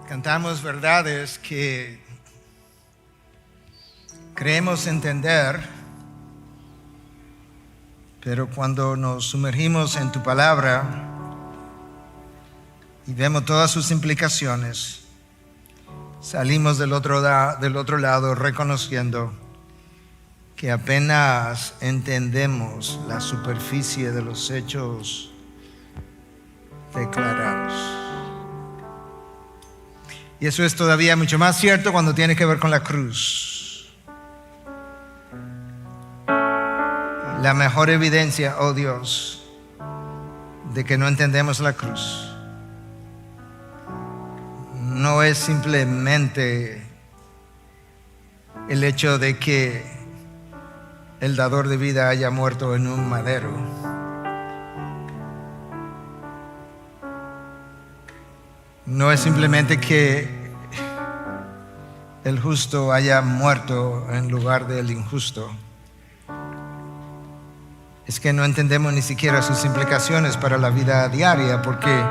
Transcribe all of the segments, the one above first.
Cantamos verdades que creemos entender, pero cuando nos sumergimos en tu palabra y vemos todas sus implicaciones, salimos del otro lado reconociendo que apenas entendemos la superficie de los hechos declarados. Y eso es todavía mucho más cierto cuando tiene que ver con la cruz. La mejor evidencia, oh Dios, de que no entendemos la cruz no es simplemente el hecho de que el dador de vida haya muerto en un madero. No es simplemente que el justo haya muerto en lugar del injusto. Es que no entendemos ni siquiera sus implicaciones para la vida diaria, porque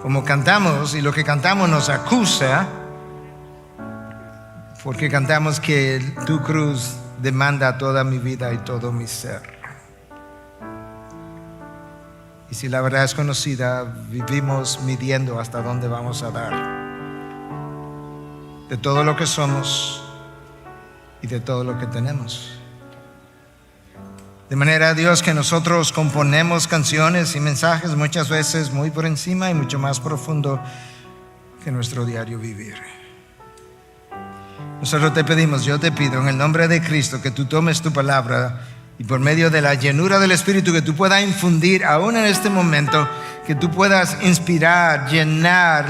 como cantamos y lo que cantamos nos acusa, porque cantamos que tu cruz demanda toda mi vida y todo mi ser. Y si la verdad es conocida, vivimos midiendo hasta dónde vamos a dar de todo lo que somos y de todo lo que tenemos. De manera, Dios, que nosotros componemos canciones y mensajes muchas veces muy por encima y mucho más profundo que nuestro diario vivir. Nosotros te pedimos, yo te pido en el nombre de Cristo, que tú tomes tu palabra y por medio de la llenura del Espíritu que tú puedas infundir aún en este momento, que tú puedas inspirar, llenar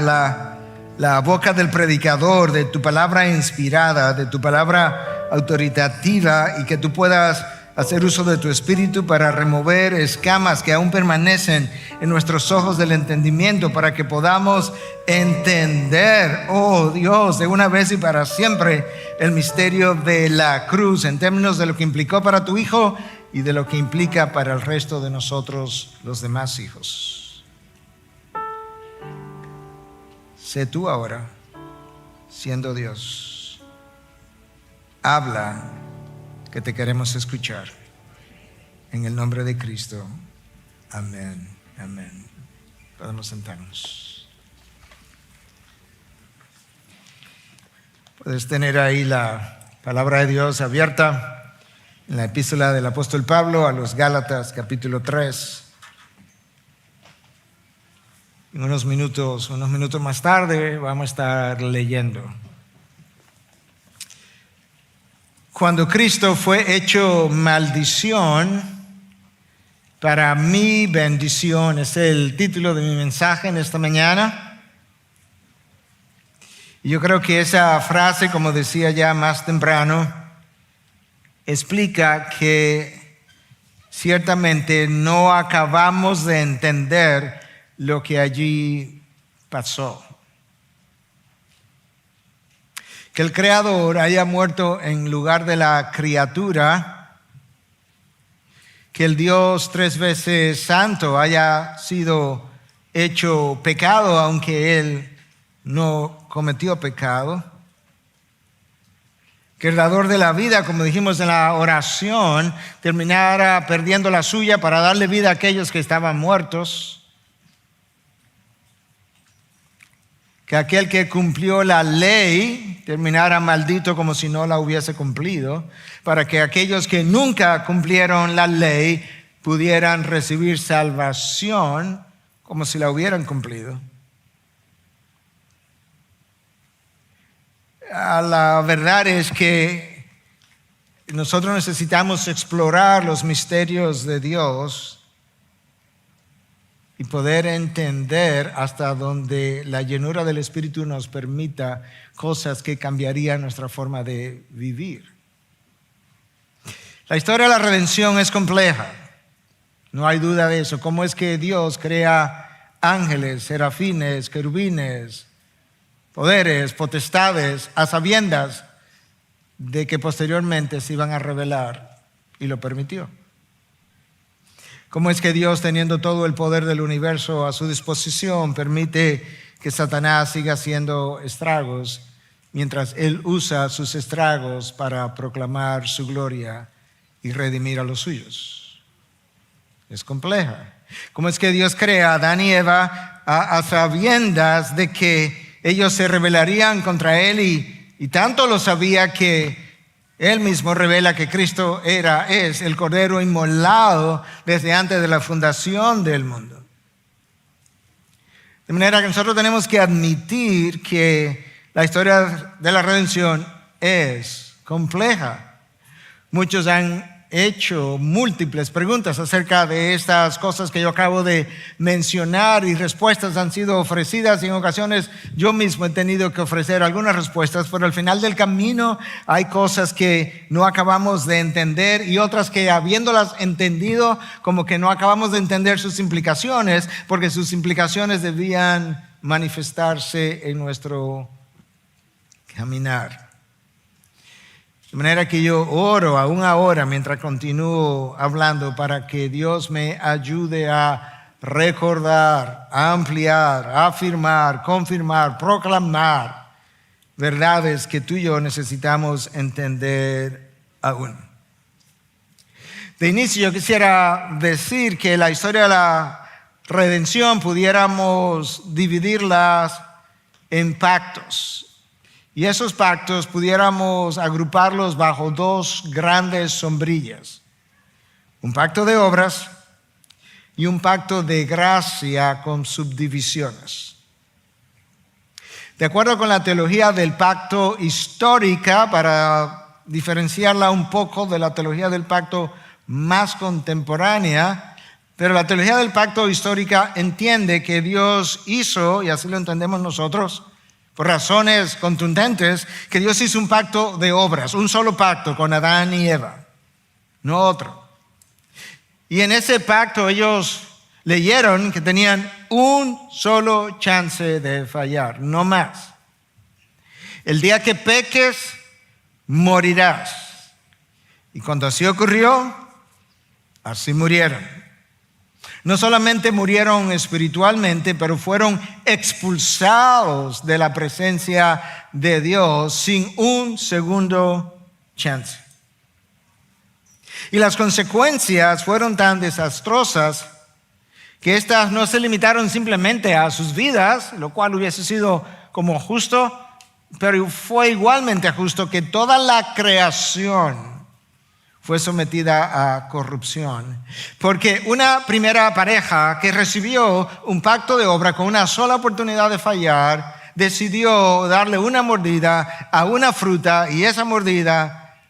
la boca del predicador de tu palabra inspirada, de tu palabra autoritativa, y que tú puedas hacer uso de tu Espíritu para remover escamas que aún permanecen en nuestros ojos del entendimiento, para que podamos entender, oh Dios, de una vez y para siempre el misterio de la cruz en términos de lo que implicó para tu Hijo y de lo que implica para el resto de nosotros, los demás hijos. Sé tú ahora, siendo Dios, habla, que te queremos escuchar. En el nombre de Cristo. Amén. Amén. Podemos sentarnos. Puedes tener ahí la palabra de Dios abierta en la epístola del apóstol Pablo a los Gálatas, capítulo 3. En unos minutos más tarde vamos a estar leyendo. Cuando Cristo fue hecho maldición para mi bendición, es el título de mi mensaje en esta mañana. Y yo creo que esa frase, como decía ya más temprano, explica que ciertamente no acabamos de entender lo que allí pasó. Que el Creador haya muerto en lugar de la criatura, que el Dios 3 veces santo haya sido hecho pecado aunque Él no cometió pecado, que el dador de la vida, como dijimos en la oración, terminara perdiendo la suya para darle vida a aquellos que estaban muertos, que aquel que cumplió la ley terminara maldito como si no la hubiese cumplido, para que aquellos que nunca cumplieron la ley pudieran recibir salvación como si la hubieran cumplido. La verdad es que nosotros necesitamos explorar los misterios de Dios y poder entender hasta donde la llenura del Espíritu nos permita cosas que cambiarían nuestra forma de vivir. La historia de la redención es compleja, no hay duda de eso. ¿Cómo es que Dios crea ángeles, serafines, querubines, poderes, potestades, a sabiendas de que posteriormente se iban a revelar, y lo permitió. ¿Cómo es que Dios, teniendo todo el poder del universo a su disposición, permite que Satanás siga haciendo estragos mientras él usa sus estragos para proclamar su gloria y redimir a los suyos? Es compleja. ¿Cómo es que Dios crea a Adán y Eva a sabiendas de que ellos se rebelarían contra él y tanto lo sabía que él mismo revela que Cristo es el Cordero inmolado desde antes de la fundación del mundo? De manera que nosotros tenemos que admitir que la historia de la redención es compleja. Muchos han hecho múltiples preguntas acerca de estas cosas que yo acabo de mencionar, y respuestas han sido ofrecidas, y en ocasiones yo mismo he tenido que ofrecer algunas respuestas, pero al final del camino hay cosas que no acabamos de entender y otras que, habiéndolas entendido, como que no acabamos de entender sus implicaciones, porque sus implicaciones debían manifestarse en nuestro caminar. De manera que yo oro aún ahora, mientras continúo hablando, para que Dios me ayude a recordar, a ampliar, a afirmar, confirmar, proclamar verdades que tú y yo necesitamos entender aún. De inicio, yo quisiera decir que la historia de la redención pudiéramos dividirlas en pactos. Y esos pactos pudiéramos agruparlos bajo dos grandes sombrillas: un pacto de obras y un pacto de gracia con subdivisiones. De acuerdo con la teología del pacto histórica, para diferenciarla un poco de la teología del pacto más contemporánea, pero la teología del pacto histórica entiende que Dios hizo, y así lo entendemos nosotros, por razones contundentes, que Dios hizo un pacto de obras, un solo pacto con Adán y Eva, no otro. Y en ese pacto ellos leyeron que tenían un solo chance de fallar, no más. El día que peques, morirás. Y cuando así ocurrió, así murieron. No solamente murieron espiritualmente, pero fueron expulsados de la presencia de Dios sin un segundo chance. Y las consecuencias fueron tan desastrosas que estas no se limitaron simplemente a sus vidas, lo cual hubiese sido como justo, pero fue igualmente justo que toda la creación fue sometida a corrupción. Porque una primera pareja que recibió un pacto de obra con una sola oportunidad de fallar, decidió darle una mordida a una fruta, y esa mordida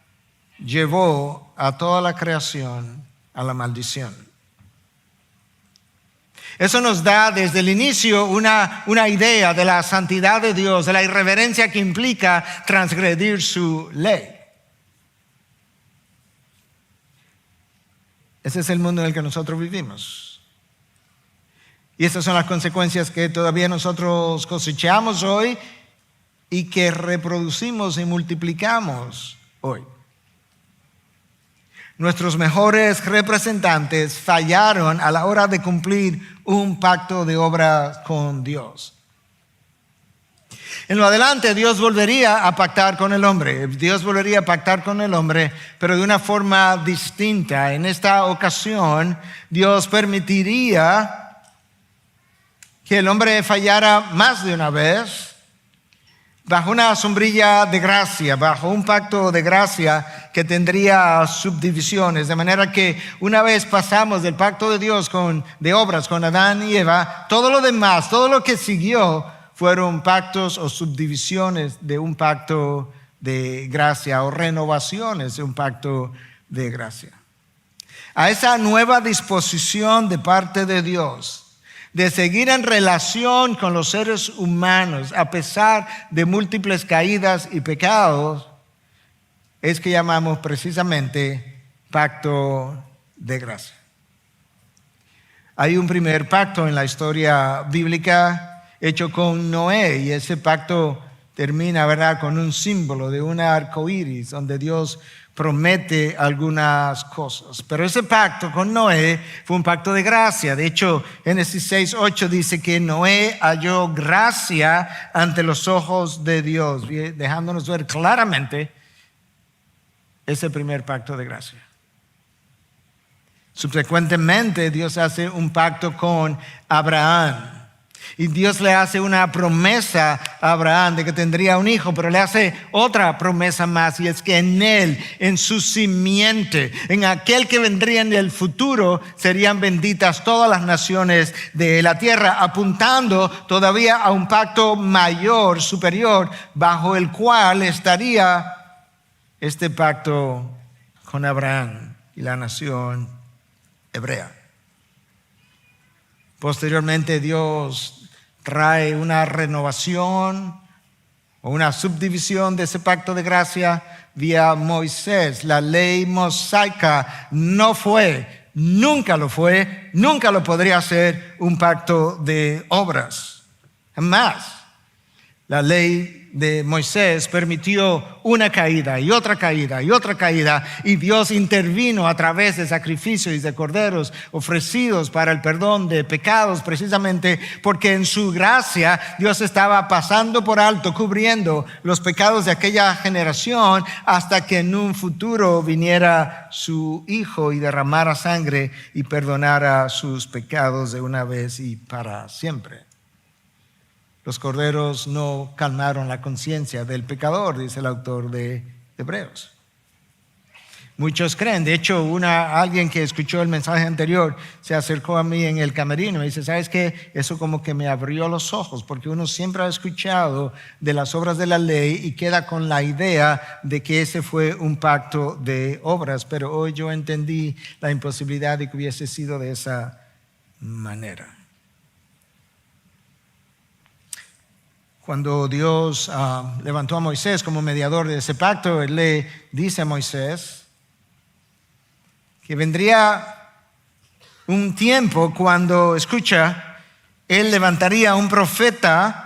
llevó a toda la creación a la maldición. Eso nos da desde el inicio una idea de la santidad de Dios, de la irreverencia que implica transgredir su ley. Ese es el mundo en el que nosotros vivimos. Y estas son las consecuencias que todavía nosotros cosechamos hoy y que reproducimos y multiplicamos hoy. Nuestros mejores representantes fallaron a la hora de cumplir un pacto de obra con Dios. En lo adelante, Dios volvería a pactar con el hombre. Dios volvería a pactar con el hombre, pero de una forma distinta. En esta ocasión, Dios permitiría que el hombre fallara más de una vez, bajo una sombrilla de gracia, bajo un pacto de gracia que tendría subdivisiones. De manera que una vez pasamos del pacto de Dios de obras con Adán y Eva, todo lo demás, todo lo que siguió, fueron pactos o subdivisiones de un pacto de gracia, o renovaciones de un pacto de gracia. A esa nueva disposición de parte de Dios de seguir en relación con los seres humanos a pesar de múltiples caídas y pecados, es que llamamos precisamente pacto de gracia. Hay un primer pacto en la historia bíblica hecho con Noé, y ese pacto termina, ¿verdad?, con un símbolo de un arco iris donde Dios promete algunas cosas. Pero ese pacto con Noé fue un pacto de gracia. De hecho, Génesis 6:8 dice que Noé halló gracia ante los ojos de Dios, dejándonos ver claramente ese primer pacto de gracia. Subsecuentemente, Dios hace un pacto con Abraham. Y Dios le hace una promesa a Abraham de que tendría un hijo, pero le hace otra promesa más, y es que en él, en su simiente, en aquel que vendría en el futuro, serían benditas todas las naciones de la tierra, apuntando todavía a un pacto mayor, superior, bajo el cual estaría este pacto con Abraham y la nación hebrea. Posteriormente, Dios trae una renovación o una subdivisión de ese pacto de gracia vía Moisés. La ley mosaica no fue, nunca lo fue, nunca lo podría ser un pacto de obras. Jamás. La ley de Moisés permitió una caída y otra caída y otra caída, y Dios intervino a través de sacrificios y de corderos ofrecidos para el perdón de pecados, precisamente porque en su gracia Dios estaba pasando por alto, cubriendo los pecados de aquella generación, hasta que en un futuro viniera su Hijo y derramara sangre y perdonara sus pecados de una vez y para siempre. Los corderos no calmaron la conciencia del pecador, dice el autor de Hebreos. Muchos creen, de hecho, alguien que escuchó el mensaje anterior se acercó a mí en el camerino y dice: ¿sabes qué? Eso como que me abrió los ojos, porque uno siempre ha escuchado de las obras de la ley y queda con la idea de que ese fue un pacto de obras, pero hoy yo entendí la imposibilidad de que hubiese sido de esa manera. Cuando Dios levantó a Moisés como mediador de ese pacto, Él le dice a Moisés que vendría un tiempo cuando, escucha, Él levantaría un profeta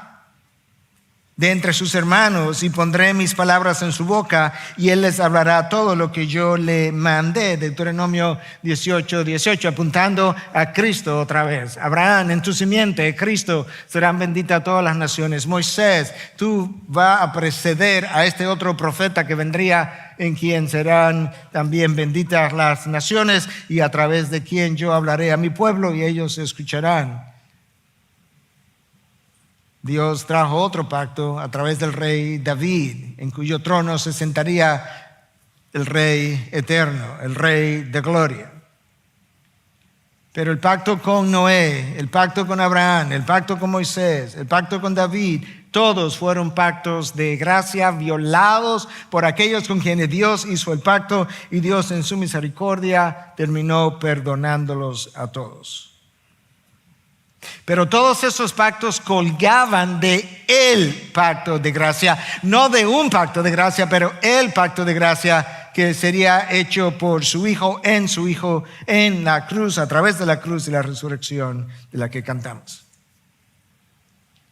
de entre sus hermanos y pondré mis palabras en su boca y Él les hablará todo lo que yo le mandé. Deuteronomio 18:18, apuntando a Cristo otra vez. Abraham, en tu simiente, Cristo, serán benditas todas las naciones. Moisés, tú vas a preceder a este otro profeta que vendría, en quien serán también benditas las naciones, y a través de quien yo hablaré a mi pueblo y ellos escucharán. Dios trajo otro pacto a través del rey David, en cuyo trono se sentaría el rey eterno, el rey de gloria. Pero el pacto con Noé, el pacto con Abraham, el pacto con Moisés, el pacto con David, todos fueron pactos de gracia violados por aquellos con quienes Dios hizo el pacto, y Dios en su misericordia terminó perdonándolos a todos. Pero todos esos pactos colgaban de el pacto de gracia, no de un pacto de gracia, pero el pacto de gracia que sería hecho por su Hijo en la cruz, a través de la cruz y la resurrección de la que cantamos.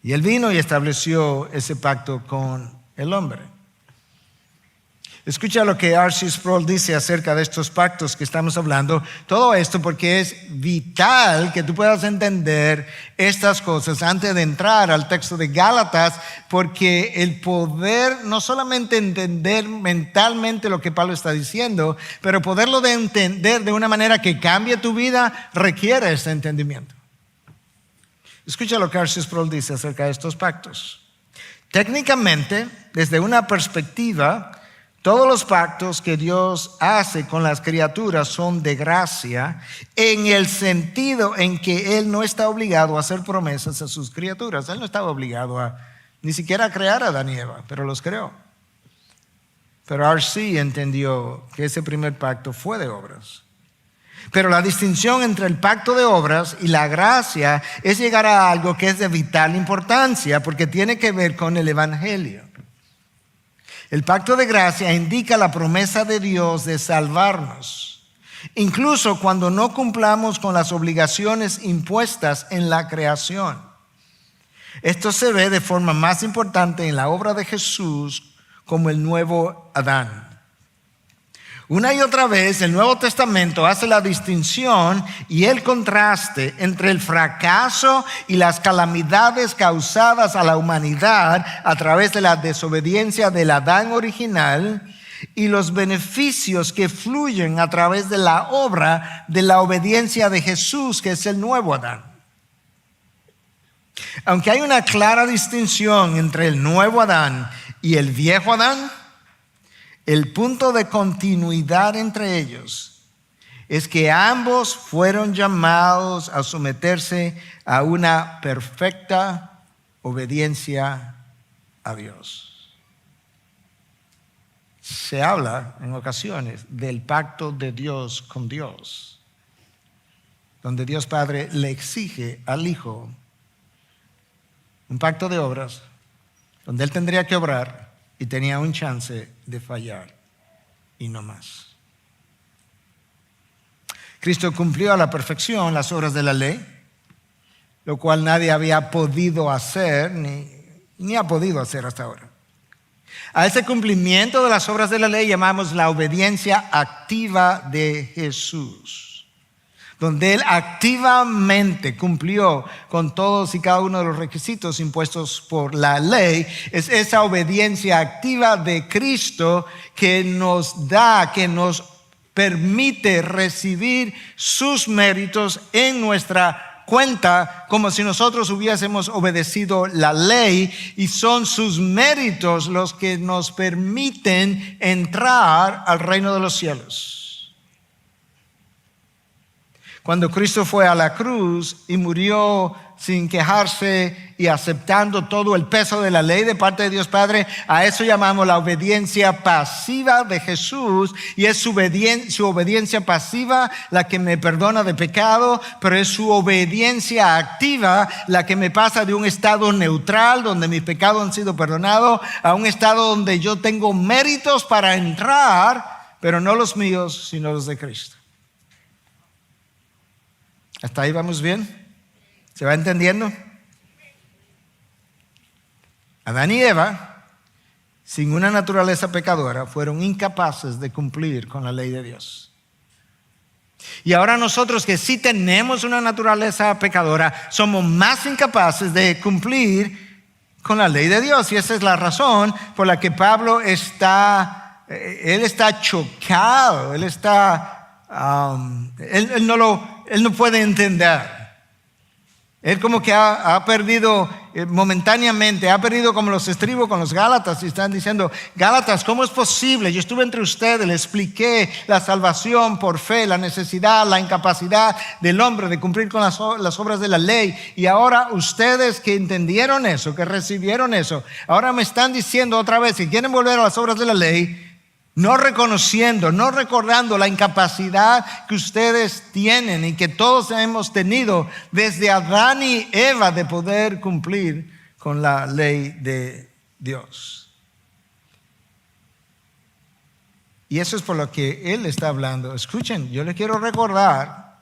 Y Él vino y estableció ese pacto con el hombre. Escucha lo que R.C. Sproul dice acerca de estos pactos que estamos hablando. Todo esto porque es vital que tú puedas entender estas cosas antes de entrar al texto de Gálatas, porque el poder no solamente entender mentalmente lo que Pablo está diciendo, pero poderlo de entender de una manera que cambie tu vida requiere ese entendimiento. Escucha lo que R.C. Sproul dice acerca de estos pactos. Técnicamente, desde una perspectiva, todos los pactos que Dios hace con las criaturas son de gracia, en el sentido en que Él no está obligado a hacer promesas a sus criaturas. Él no estaba obligado ni siquiera a crear a Adán y Eva, pero los creó. Pero R.C. entendió que ese primer pacto fue de obras. Pero la distinción entre el pacto de obras y la gracia es llegar a algo que es de vital importancia, porque tiene que ver con el evangelio. El pacto de gracia indica la promesa de Dios de salvarnos, incluso cuando no cumplamos con las obligaciones impuestas en la creación. Esto se ve de forma más importante en la obra de Jesús como el nuevo Adán. Una y otra vez el Nuevo Testamento hace la distinción y el contraste entre el fracaso y las calamidades causadas a la humanidad a través de la desobediencia del Adán original y los beneficios que fluyen a través de la obra de la obediencia de Jesús, que es el nuevo Adán. Aunque hay una clara distinción entre el nuevo Adán y el viejo Adán, el punto de continuidad entre ellos es que ambos fueron llamados a someterse a una perfecta obediencia a Dios. Se habla en ocasiones del pacto de Dios con Dios, donde Dios Padre le exige al Hijo un pacto de obras, donde Él tendría que obrar y tenía un chance de fallar y no más. Cristo cumplió a la perfección las obras de la ley, lo cual nadie había podido hacer ni ha podido hacer hasta ahora. A ese cumplimiento de las obras de la ley llamamos la obediencia activa de Jesús, donde Él activamente cumplió con todos y cada uno de los requisitos impuestos por la ley. Es esa obediencia activa de Cristo que nos da, que nos permite recibir sus méritos en nuestra cuenta, como si nosotros hubiésemos obedecido la ley, y son sus méritos los que nos permiten entrar al reino de los cielos. Cuando Cristo fue a la cruz y murió sin quejarse y aceptando todo el peso de la ley de parte de Dios Padre, a eso llamamos la obediencia pasiva de Jesús, y es su obediencia pasiva la que me perdona de pecado, pero es su obediencia activa la que me pasa de un estado neutral donde mis pecados han sido perdonados a un estado donde yo tengo méritos para entrar, pero no los míos sino los de Cristo. ¿Hasta ahí vamos bien? ¿Se va entendiendo? Adán y Eva, sin una naturaleza pecadora, fueron incapaces de cumplir con la ley de Dios. Y ahora nosotros, que sí tenemos una naturaleza pecadora, somos más incapaces de cumplir con la ley de Dios. Y esa es la razón por la que Pablo está chocado, él no puede entender. Él como que ha perdido momentáneamente, ha perdido como los estribos con los Gálatas, y están diciendo: Gálatas, ¿cómo es posible? Yo estuve entre ustedes, les expliqué la salvación por fe, la necesidad, la incapacidad del hombre de cumplir con las obras de la ley, y ahora ustedes que entendieron eso, que recibieron eso, ahora me están diciendo otra vez que quieren volver a las obras de la ley, no reconociendo, no recordando la incapacidad que ustedes tienen y que todos hemos tenido desde Adán y Eva de poder cumplir con la ley de Dios. Y eso es por lo que Él está hablando. Escuchen, yo les quiero recordar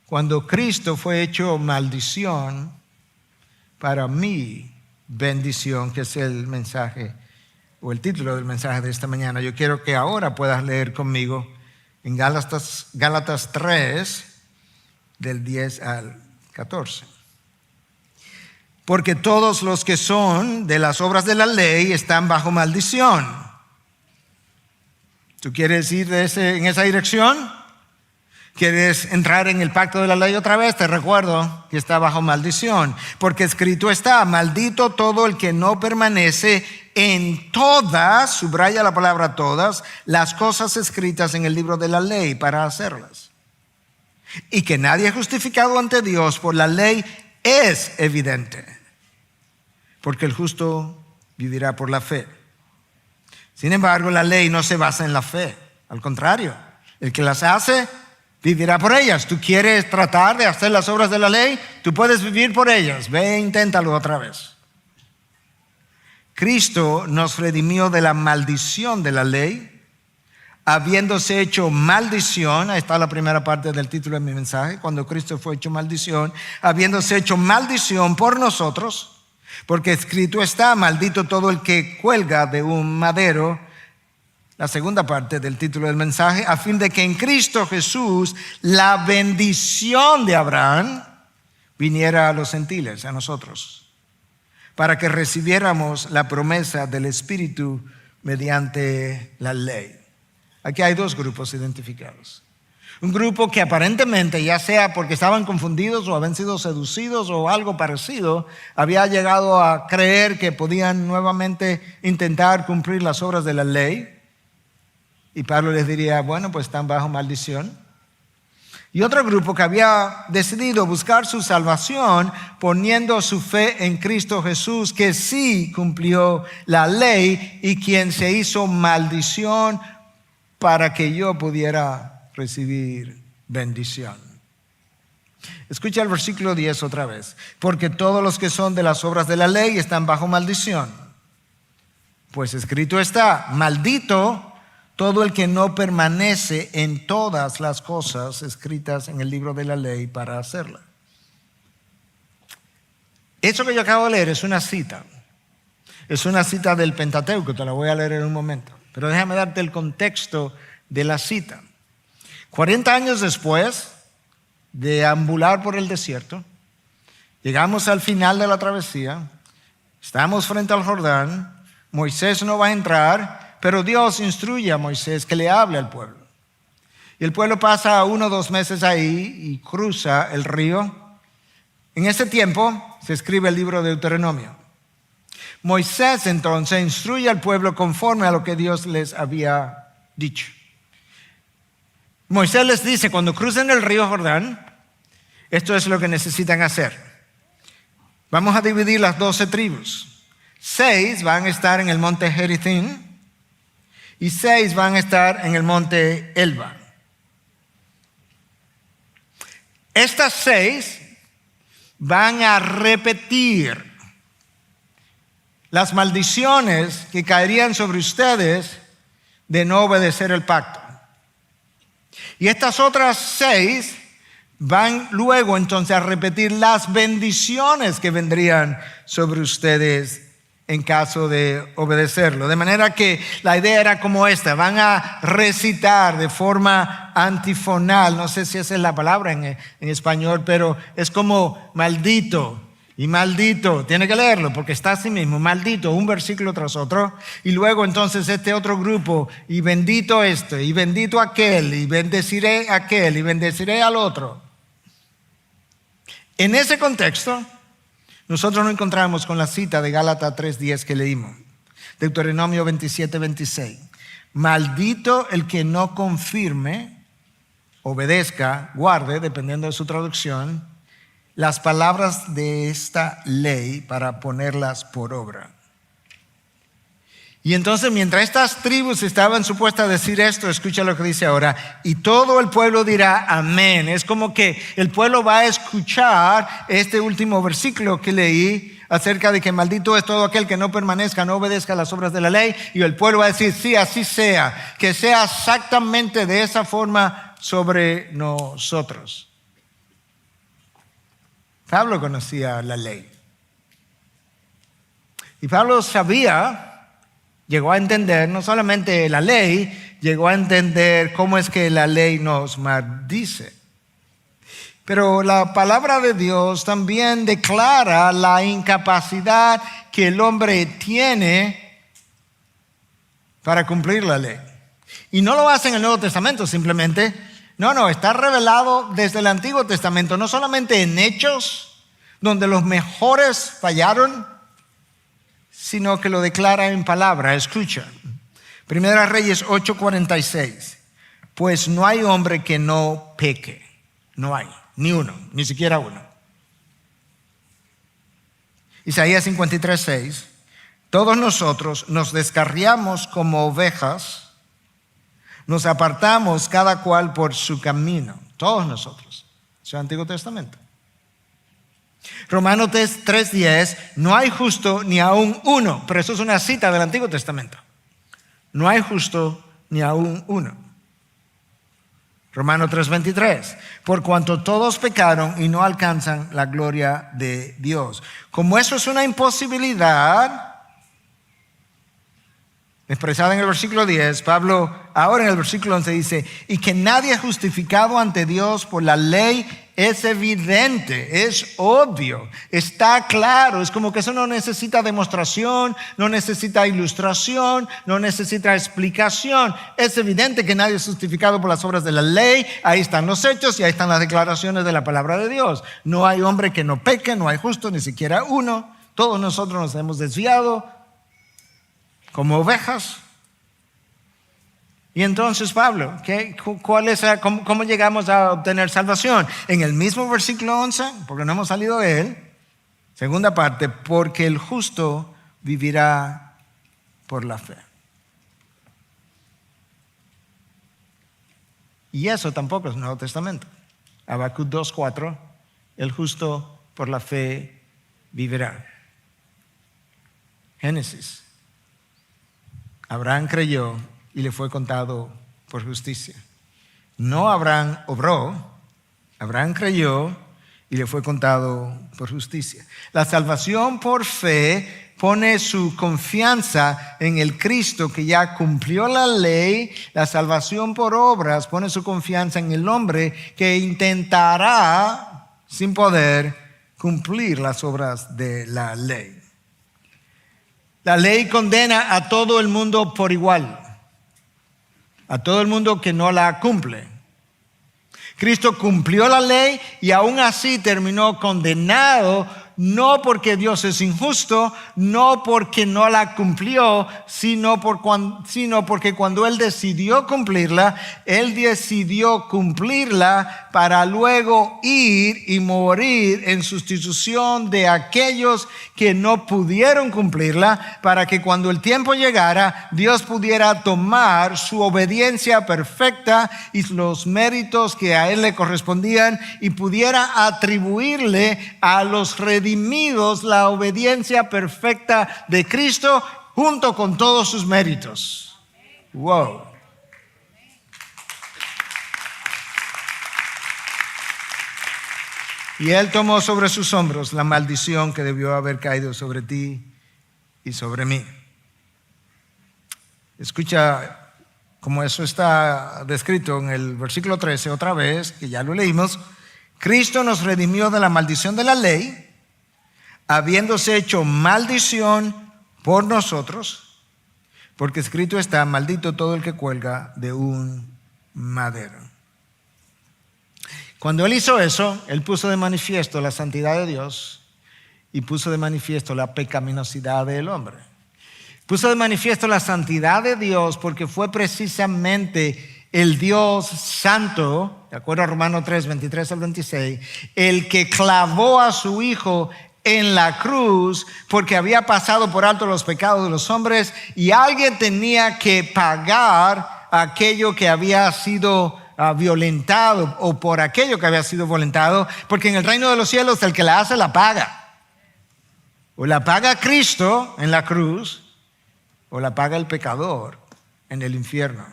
cuando Cristo fue hecho maldición para mi bendición, que es el mensaje o el título del mensaje de esta mañana. Yo quiero que ahora puedas leer conmigo en Gálatas 3, del 10 al 14. Porque todos los que son de las obras de la ley están bajo maldición. ¿Tú quieres ir en esa dirección? ¿Quieres entrar en el pacto de la ley otra vez? Te recuerdo que está bajo maldición. Porque escrito está: maldito todo el que no permanece en todas, subraya la palabra todas, las cosas escritas en el libro de la ley para hacerlas. Y que nadie justificado ante Dios por la ley es evidente, porque el justo vivirá por la fe. Sin embargo, la ley no se basa en la fe. Al contrario, el que las hace vivirá por ellas. ¿Tú quieres tratar de hacer las obras de la ley? Tú puedes vivir por ellas. Ve e inténtalo otra vez. Cristo nos redimió de la maldición de la ley, habiéndose hecho maldición. Ahí está la primera parte del título de mi mensaje. Cuando Cristo fue hecho maldición, habiéndose hecho maldición por nosotros, Porque escrito está, maldito todo el que cuelga de un madero, la segunda parte del título del mensaje, a fin de que en Cristo Jesús la bendición de Abraham viniera a los gentiles, a nosotros, para que recibiéramos la promesa del Espíritu mediante la ley. Aquí hay dos grupos identificados. Un grupo que aparentemente, ya sea porque estaban confundidos o habían sido seducidos o algo parecido, había llegado a creer que podían nuevamente intentar cumplir las obras de la ley. Y Pablo les diría, bueno, pues están bajo maldición. Y otro grupo que había decidido buscar su salvación poniendo su fe en Cristo Jesús, que sí cumplió la ley y quien se hizo maldición para que yo pudiera recibir bendición. Escucha el versículo 10 otra vez. Porque todos los que son de las obras de la ley están bajo maldición. Pues escrito está, maldito todo el que no permanece en todas las cosas escritas en el libro de la ley para hacerla. Eso que yo acabo de leer es una cita. Es una cita del Pentateuco, te la voy a leer en un momento. Pero déjame darte el contexto de la cita. 40 años después de ambular por el desierto, llegamos al final de la travesía, estamos frente al Jordán, Moisés no va a entrar, pero Dios instruye a Moisés que le hable al pueblo. Y el pueblo pasa 1 o 2 meses ahí y cruza el río. En ese tiempo se escribe el libro de Deuteronomio. Moisés entonces instruye al pueblo conforme a lo que Dios les había dicho. Moisés les dice, cuando crucen el río Jordán, esto es lo que necesitan hacer. Vamos a dividir las 12 tribus. 6 van a estar en el monte Gerizim y 6 van a estar en el monte Elba. Estas 6 van a repetir las maldiciones que caerían sobre ustedes de no obedecer el pacto. Y estas otras 6 van luego entonces a repetir las bendiciones que vendrían sobre ustedes en caso de obedecerlo. De manera que la idea era como esta: van a recitar de forma antifonal, no sé si esa es la palabra en español, pero es como maldito y maldito. Tiene que leerlo porque está así mismo, maldito, un versículo tras otro. Y luego entonces este otro grupo, y bendito este, y bendito aquel, y bendeciré aquel, y bendeciré al otro. En ese contexto, nosotros nos encontramos con la cita de Gálatas 3:10 que leímos. Deuteronomio 27:26. Maldito el que no confirme, obedezca, guarde, dependiendo de su traducción, las palabras de esta ley para ponerlas por obra. Y entonces, mientras estas tribus estaban supuestas a decir esto, escucha lo que dice ahora: y todo el pueblo dirá amén. Es como que el pueblo va a escuchar este último versículo que leí acerca de que maldito es todo aquel que no permanezca, no obedezca las obras de la ley. Y el pueblo va a decir, sí, así sea, que sea exactamente de esa forma sobre nosotros. Pablo conocía la ley. Y Pablo sabía, llegó a entender no solamente la ley, llegó a entender cómo es que la ley nos maldice. Pero la palabra de Dios también declara la incapacidad que el hombre tiene para cumplir la ley. Y no lo hace en el Nuevo Testamento simplemente. No, está revelado desde el Antiguo Testamento, no solamente en Hechos, donde los mejores fallaron, sino que lo declara en palabra. Escucha, Primera Reyes 8:46. Pues no hay hombre que no peque. No hay, ni uno, ni siquiera uno. Isaías 53:6. Todos nosotros nos descarriamos como ovejas, nos apartamos cada cual por su camino. Todos nosotros. Eso es el Antiguo Testamento. Romanos 3:10. No hay justo ni aún uno. Pero eso es una cita del Antiguo Testamento. No hay justo ni aún uno. Romanos 3:23, por cuanto todos pecaron y no alcanzan la gloria de Dios. Como eso es una imposibilidad expresada en el versículo 10, Pablo ahora en el versículo 11 dice, y que nadie es justificado ante Dios por la ley es evidente, es obvio, está claro, es como que eso no necesita demostración, no necesita ilustración, no necesita explicación. Es evidente que nadie es justificado por las obras de la ley, ahí están los hechos y ahí están las declaraciones de la palabra de Dios. No hay hombre que no peque, no hay justo, ni siquiera uno. Todos nosotros nos hemos desviado como ovejas. Y entonces Pablo, ¿cómo llegamos a obtener salvación? En el mismo versículo 11, porque no hemos salido de él, segunda parte, porque el justo vivirá por la fe. Y eso tampoco es Nuevo Testamento. Habacuc 2:4, el justo por la fe vivirá. Génesis, Abraham creyó y le fue contado por justicia. No Abraham obró, Abraham creyó y le fue contado por justicia. La salvación por fe pone su confianza en el Cristo que ya cumplió la ley. La salvación por obras pone su confianza en el hombre que intentará, sin poder, cumplir las obras de la ley. La ley condena a todo el mundo por igual, a todo el mundo que no la cumple. Cristo cumplió la ley y aún así terminó condenado, no porque Dios es injusto, no porque no la cumplió, sino porque cuando Él decidió cumplirla para luego ir y morir en sustitución de aquellos que no pudieron cumplirla, para que cuando el tiempo llegara, Dios pudiera tomar su obediencia perfecta y los méritos que a Él le correspondían y pudiera atribuirle a los redimidos la obediencia perfecta de Cristo junto con todos sus méritos. Wow. Y Él tomó sobre sus hombros la maldición que debió haber caído sobre ti y sobre mí. Escucha como eso está descrito en el versículo 13 otra vez, que ya lo leímos. Cristo nos redimió de la maldición de la ley, habiéndose hecho maldición por nosotros, porque escrito está, maldito todo el que cuelga de un madero. Cuando Él hizo eso, Él puso de manifiesto la santidad de Dios y puso de manifiesto la pecaminosidad del hombre. Puso de manifiesto la santidad de Dios porque fue precisamente el Dios santo, de acuerdo a Romanos 3, 23 al 26, el que clavó a su Hijo en la cruz porque había pasado por alto los pecados de los hombres y alguien tenía que pagar aquello que había sido violentado o por aquello que había sido violentado, porque en el reino de los cielos el que la hace la paga. O la paga Cristo en la cruz o la paga el pecador en el infierno.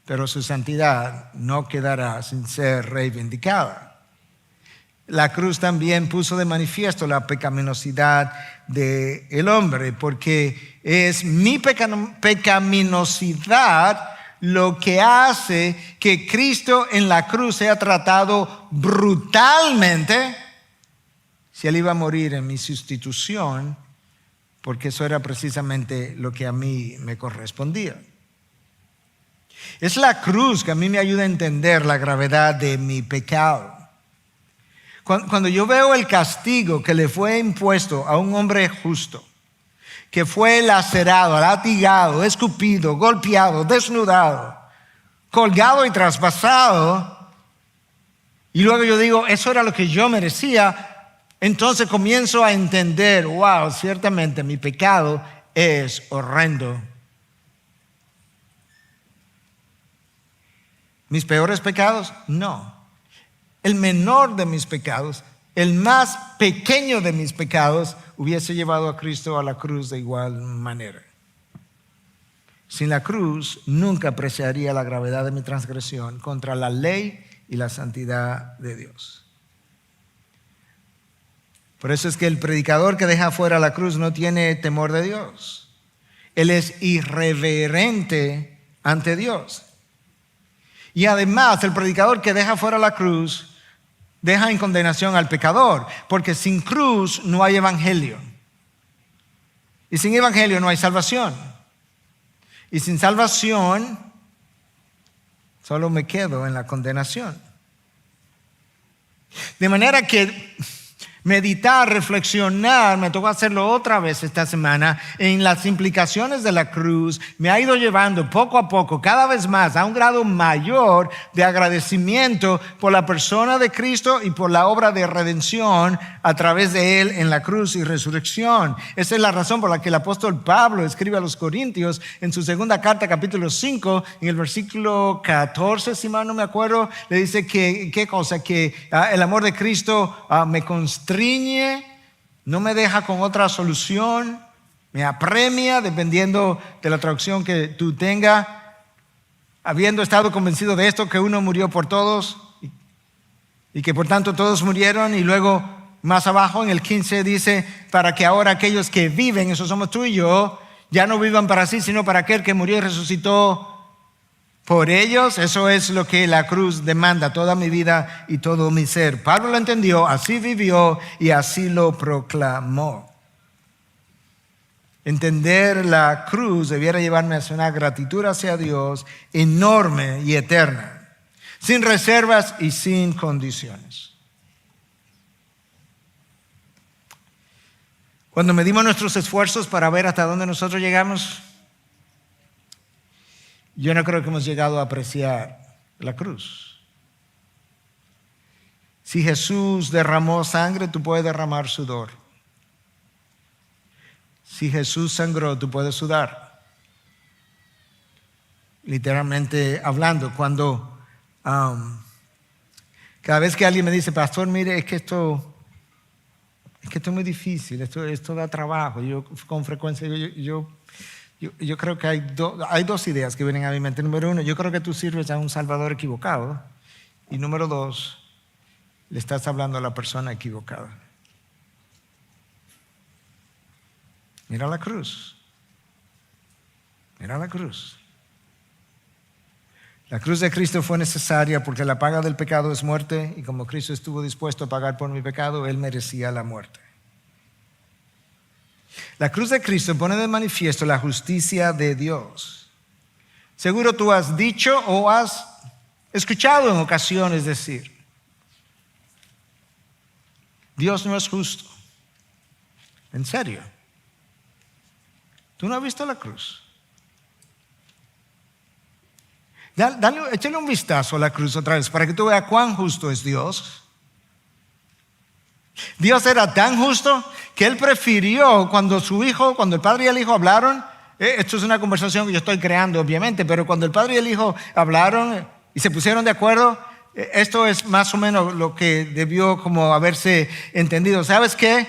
Pero su santidad no quedará sin ser reivindicada. La cruz también puso de manifiesto la pecaminosidad del hombre, porque es mi pecaminosidad lo que hace que Cristo en la cruz sea tratado brutalmente si Él iba a morir en mi sustitución, porque eso era precisamente lo que a mí me correspondía. Es la cruz que a mí me ayuda a entender la gravedad de mi pecado. Cuando yo veo el castigo que le fue impuesto a un hombre justo, que fue lacerado, latigado, escupido, golpeado, desnudado, colgado y traspasado, y luego yo digo, eso era lo que yo merecía, entonces comienzo a entender, wow, ciertamente mi pecado es horrendo. ¿Mis peores pecados? No. El menor de mis pecados, el más pequeño de mis pecados, hubiese llevado a Cristo a la cruz de igual manera. sin la cruz nunca apreciaría la gravedad de mi transgresión contra la ley y la santidad de Dios. Por eso es que el predicador que deja fuera la cruz no tiene temor de Dios. Él es irreverente ante Dios. Y además, el predicador que deja fuera la cruz deja en condenación al pecador, porque sin cruz no hay evangelio. Y sin evangelio no hay salvación. Y sin salvación, solo me quedo en la condenación. De manera que meditar, reflexionar, me tocó hacerlo otra vez esta semana, en las implicaciones de la cruz, me ha ido llevando poco a poco, cada vez más, a un grado mayor de agradecimiento por la persona de Cristo y por la obra de redención a través de Él en la cruz y resurrección. Esa es la razón por la que el apóstol Pablo escribe a los Corintios en su segunda carta, capítulo 5, en el versículo 14, si mal no me acuerdo, le dice que, ¿qué cosa? Que el amor de Cristo me constriñe, no me deja con otra solución, me apremia dependiendo de la traducción que tú tengas, habiendo estado convencido de esto, que uno murió por todos y que por tanto todos murieron. Y luego más abajo en el 15 dice, para que ahora aquellos que viven, eso somos tú y yo, ya no vivan para sí, sino para aquel que murió y resucitó por ellos. Eso es lo que la cruz demanda, toda mi vida y todo mi ser. Pablo lo entendió, así vivió y así lo proclamó. Entender la cruz debiera llevarme hacia una gratitud hacia Dios enorme y eterna, sin reservas y sin condiciones. Cuando medimos nuestros esfuerzos para ver hasta dónde nosotros llegamos, yo no creo que hemos llegado a apreciar la cruz. Si Jesús derramó sangre, tú puedes derramar sudor. Si Jesús sangró, tú puedes sudar. Literalmente hablando, cuando cada vez que alguien me dice, pastor, mire, es que esto es muy difícil, esto da trabajo. Yo con frecuencia yo creo que hay dos ideas que vienen a mi mente. Número uno, yo creo que tú sirves a un Salvador equivocado. Y número dos, le estás hablando a la persona equivocada. Mira la cruz. Mira la cruz. La cruz de Cristo fue necesaria porque la paga del pecado es muerte, y como Cristo estuvo dispuesto a pagar por mi pecado, Él merecía la muerte. La cruz de Cristo pone de manifiesto la justicia de Dios. Seguro tú has dicho o has escuchado en ocasiones decir, Dios no es justo. ¿En serio? ¿Tú no has visto la cruz? Échale un vistazo a la cruz otra vez para que tú veas cuán justo es Dios. Dios era tan justo que Él prefirió cuando el Padre y el Hijo hablaron, esto es una conversación que yo estoy creando obviamente, pero cuando el Padre y el Hijo hablaron y se pusieron de acuerdo, esto es más o menos lo que debió como haberse entendido. ¿Sabes qué?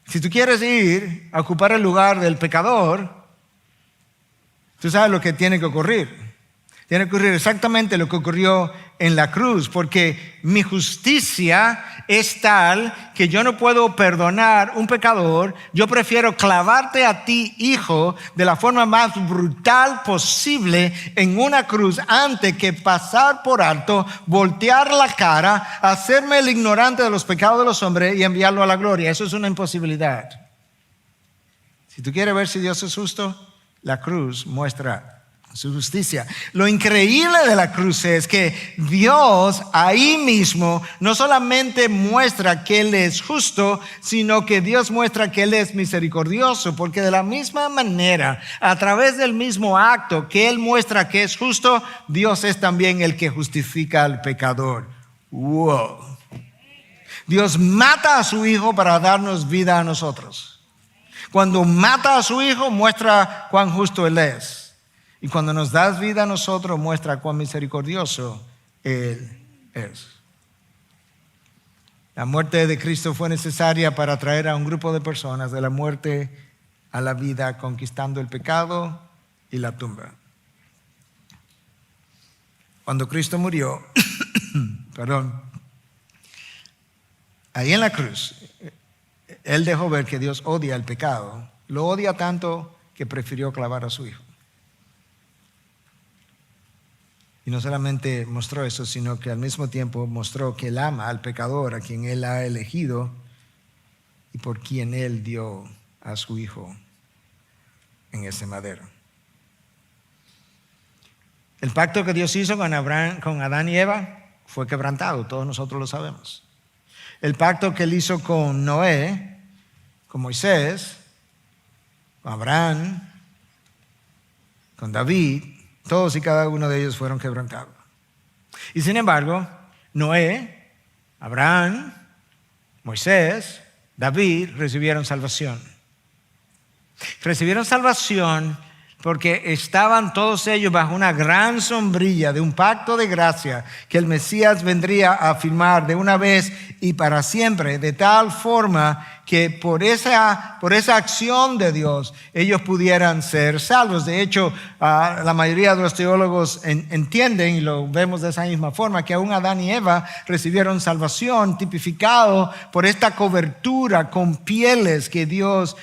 Si tú quieres ir a ocupar el lugar del pecador, tú sabes lo que tiene que ocurrir. Tiene que ocurrir exactamente lo que ocurrió en la cruz, porque mi justicia es tal que yo no puedo perdonar un pecador. Yo prefiero clavarte a ti, hijo, de la forma más brutal posible en una cruz antes que pasar por alto, voltear la cara, hacerme el ignorante de los pecados de los hombres y enviarlo a la gloria. Eso es una imposibilidad. Si tú quieres ver si Dios es justo, la cruz muestra su justicia. Lo increíble de la cruz es que Dios ahí mismo no solamente muestra que Él es justo, sino que Dios muestra que Él es misericordioso, porque de la misma manera, a través del mismo acto que Él muestra que es justo, Dios es también el que justifica al pecador. ¡Wow! Dios mata a su Hijo para darnos vida a nosotros. Cuando mata a su Hijo, muestra cuán justo Él es. Y cuando nos das vida a nosotros, muestra cuán misericordioso Él es. La muerte de Cristo fue necesaria para traer a un grupo de personas de la muerte a la vida conquistando el pecado y la tumba. Cuando Cristo murió, perdón, ahí en la cruz, Él dejó ver que Dios odia el pecado. Lo odia tanto que prefirió clavar a su Hijo. Y no solamente mostró eso, sino que al mismo tiempo mostró que Él ama al pecador, a quien Él ha elegido y por quien Él dio a su Hijo en ese madero. El pacto que Dios hizo con Adán y Eva fue quebrantado, todos nosotros lo sabemos. El pacto que Él hizo con Noé, con Moisés, con Abraham, con David, todos y cada uno de ellos fueron quebrantados. Y sin embargo, Noé, Abraham, Moisés, David recibieron salvación. Recibieron salvación porque estaban todos ellos bajo una gran sombrilla de un pacto de gracia que el Mesías vendría a firmar de una vez y para siempre, de tal forma que por esa acción de Dios ellos pudieran ser salvos. De hecho, la mayoría de los teólogos entienden, y lo vemos de esa misma forma, que aún Adán y Eva recibieron salvación tipificado por esta cobertura con pieles que Dios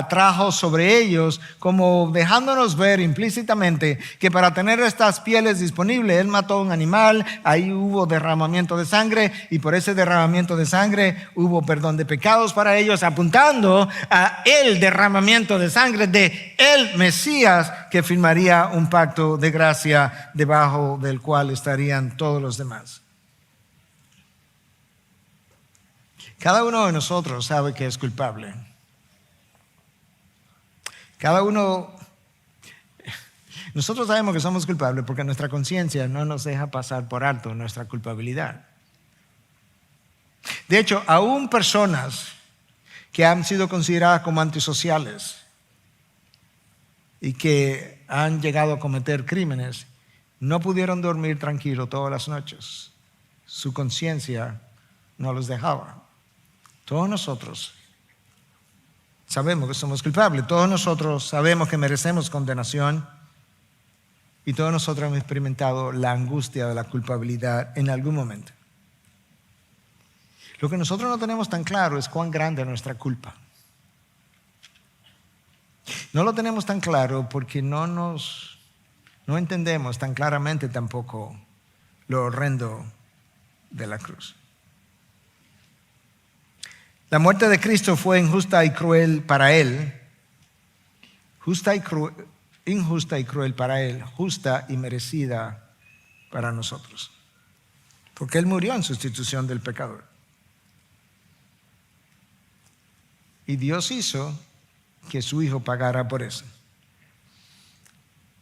trajo sobre ellos, como dejándonos ver implícitamente que para tener estas pieles disponibles, Él mató a un animal, ahí hubo derramamiento de sangre, y por ese derramamiento de sangre hubo perdón de pecados para ellos, apuntando a el derramamiento de sangre de el Mesías que firmaría un pacto de gracia debajo del cual estarían todos los demás. Cada uno de nosotros sabe que es culpable. Nosotros sabemos que somos culpables porque nuestra conciencia no nos deja pasar por alto nuestra culpabilidad. De hecho, aún personas que han sido consideradas como antisociales y que han llegado a cometer crímenes, no pudieron dormir tranquilo todas las noches. Su conciencia no los dejaba. Todos nosotros sabemos que somos culpables, todos nosotros sabemos que merecemos condenación y todos nosotros hemos experimentado la angustia de la culpabilidad en algún momento. Lo que nosotros no tenemos tan claro es cuán grande es nuestra culpa. No lo tenemos tan claro porque no entendemos tan claramente tampoco lo horrendo de la cruz. La muerte de Cristo fue injusta y cruel para Él, injusta y cruel para Él, justa y merecida para nosotros, porque Él murió en sustitución del pecador. Y Dios hizo que su Hijo pagara por eso.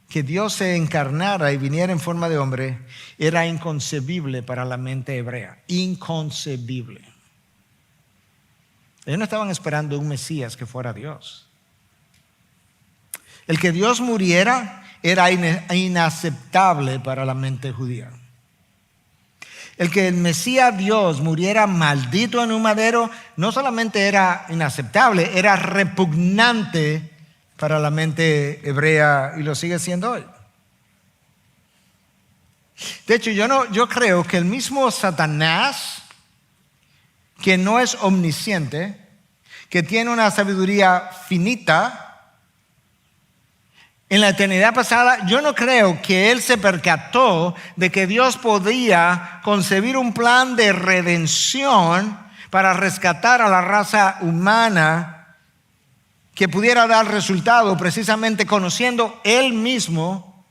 Que Dios se encarnara y viniera en forma de hombre era inconcebible para la mente hebrea. Inconcebible. Ellos no estaban esperando un Mesías que fuera Dios. El que Dios muriera era inaceptable para la mente judía. El que el Mesías Dios muriera maldito en un madero no solamente era inaceptable, era repugnante para la mente hebrea y lo sigue siendo hoy. De hecho, yo creo que el mismo Satanás, que no es omnisciente, que tiene una sabiduría finita, en la eternidad pasada, yo no creo que Él se percató de que Dios podía concebir un plan de redención para rescatar a la raza humana que pudiera dar resultado precisamente conociendo Él mismo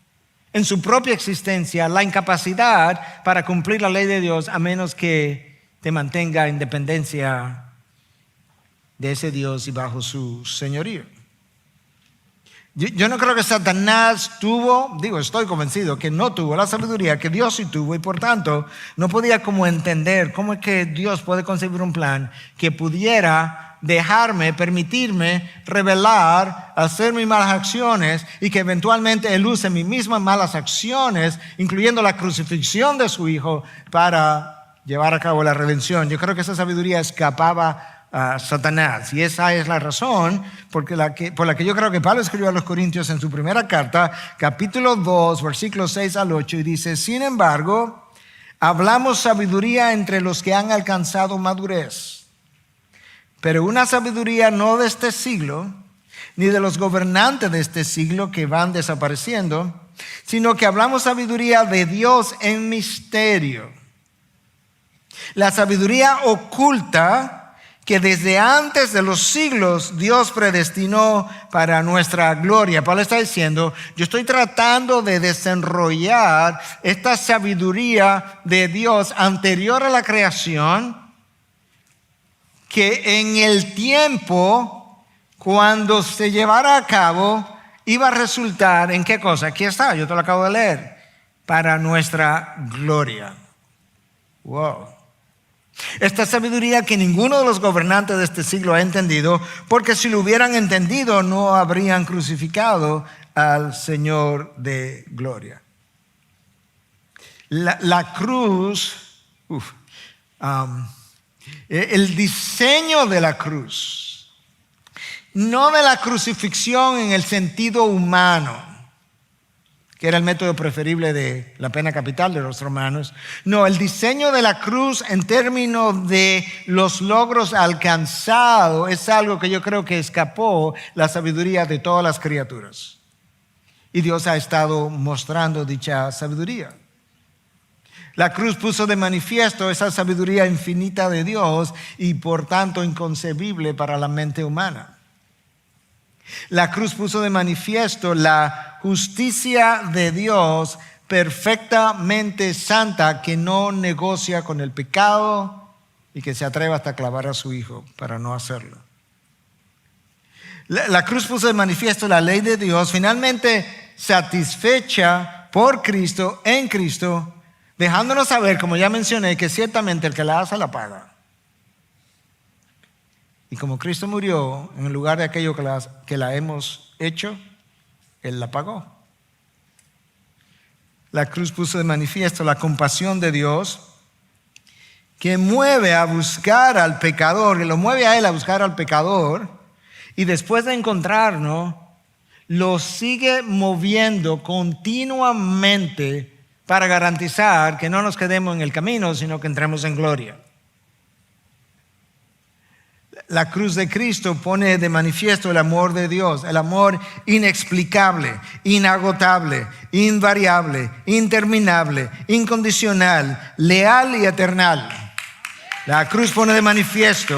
en su propia existencia la incapacidad para cumplir la ley de Dios a menos que te mantenga en dependencia de ese Dios y bajo su señorío. Yo no creo que Satanás estoy convencido que no tuvo la sabiduría que Dios sí tuvo y por tanto no podía como entender cómo es que Dios puede concebir un plan que pudiera permitirme revelar, hacer mis malas acciones y que eventualmente Él use mis mismas malas acciones, incluyendo la crucifixión de su Hijo, para llevar a cabo la redención. Yo creo que esa sabiduría escapaba a Satanás. Y esa es la razón por la que yo creo que Pablo escribió a los Corintios en su primera carta, capítulo 2, versículos 6 al 8, y dice: sin embargo, hablamos sabiduría entre los que han alcanzado madurez, pero una sabiduría no de este siglo, ni de los gobernantes de este siglo que van desapareciendo, sino que hablamos sabiduría de Dios en misterio. La sabiduría oculta que desde antes de los siglos Dios predestinó para nuestra gloria. Pablo está diciendo: yo estoy tratando de desenrollar esta sabiduría de Dios anterior a la creación, que en el tiempo, cuando se llevara a cabo, iba a resultar en ¿qué cosa? Aquí está, yo te lo acabo de leer: para nuestra gloria. Wow. Esta sabiduría que ninguno de los gobernantes de este siglo ha entendido, porque si lo hubieran entendido no habrían crucificado al Señor de gloria. La cruz, el diseño de la cruz, no de la crucifixión en el sentido humano, que era el método preferible de la pena capital de los romanos. No, el diseño de la cruz en términos de los logros alcanzados es algo que yo creo que escapó la sabiduría de todas las criaturas. Y Dios ha estado mostrando dicha sabiduría. La cruz puso de manifiesto esa sabiduría infinita de Dios y por tanto inconcebible para la mente humana. La cruz puso de manifiesto la justicia de Dios perfectamente santa, que no negocia con el pecado y que se atreve hasta clavar a su hijo para no hacerlo. La cruz puso de manifiesto la ley de Dios finalmente satisfecha por Cristo, en Cristo, dejándonos saber, como ya mencioné, que ciertamente el que la hace la paga. Y como Cristo murió en el lugar de aquello que la hemos hecho, Él la pagó. La cruz puso de manifiesto la compasión de Dios, que mueve a buscar al pecador, que lo mueve a Él a buscar al pecador, y después de encontrarnos, lo sigue moviendo continuamente para garantizar que no nos quedemos en el camino, sino que entremos en gloria. La cruz de Cristo pone de manifiesto el amor de Dios, el amor inexplicable, inagotable, invariable, interminable, incondicional, leal y eternal. La cruz pone de manifiesto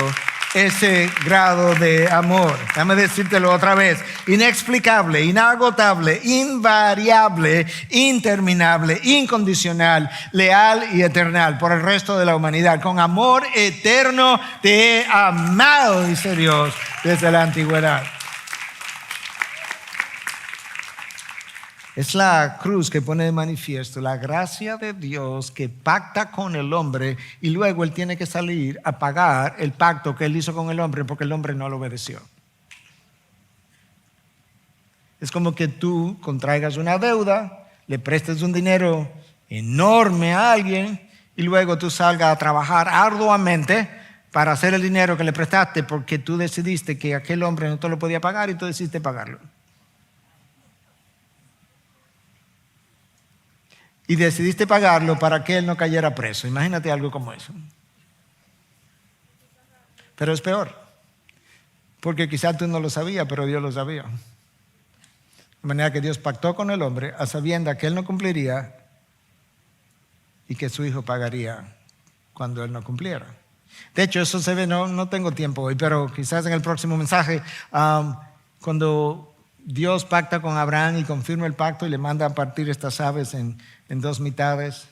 ese grado de amor. Déjame decírtelo otra vez: inexplicable, inagotable, invariable, interminable, incondicional, leal y eternal por el resto de la humanidad. Con amor eterno te he amado, dice Dios, desde la antigüedad. Es la cruz que pone de manifiesto la gracia de Dios, que pacta con el hombre y luego Él tiene que salir a pagar el pacto que Él hizo con el hombre porque el hombre no lo obedeció. Es como que tú contraigas una deuda, le prestes un dinero enorme a alguien y luego tú salgas a trabajar arduamente para hacer el dinero que le prestaste porque tú decidiste que aquel hombre no te lo podía pagar y tú decidiste pagarlo. Y decidiste pagarlo para que él no cayera preso. Imagínate algo como eso. Pero es peor, porque quizás tú no lo sabías, pero Dios lo sabía. De manera que Dios pactó con el hombre a sabiendas que él no cumpliría y que su hijo pagaría cuando él no cumpliera. De hecho, eso se ve, no tengo tiempo hoy, pero quizás en el próximo mensaje, cuando Dios pacta con Abraham y confirma el pacto y le manda a partir estas aves en dos mitades.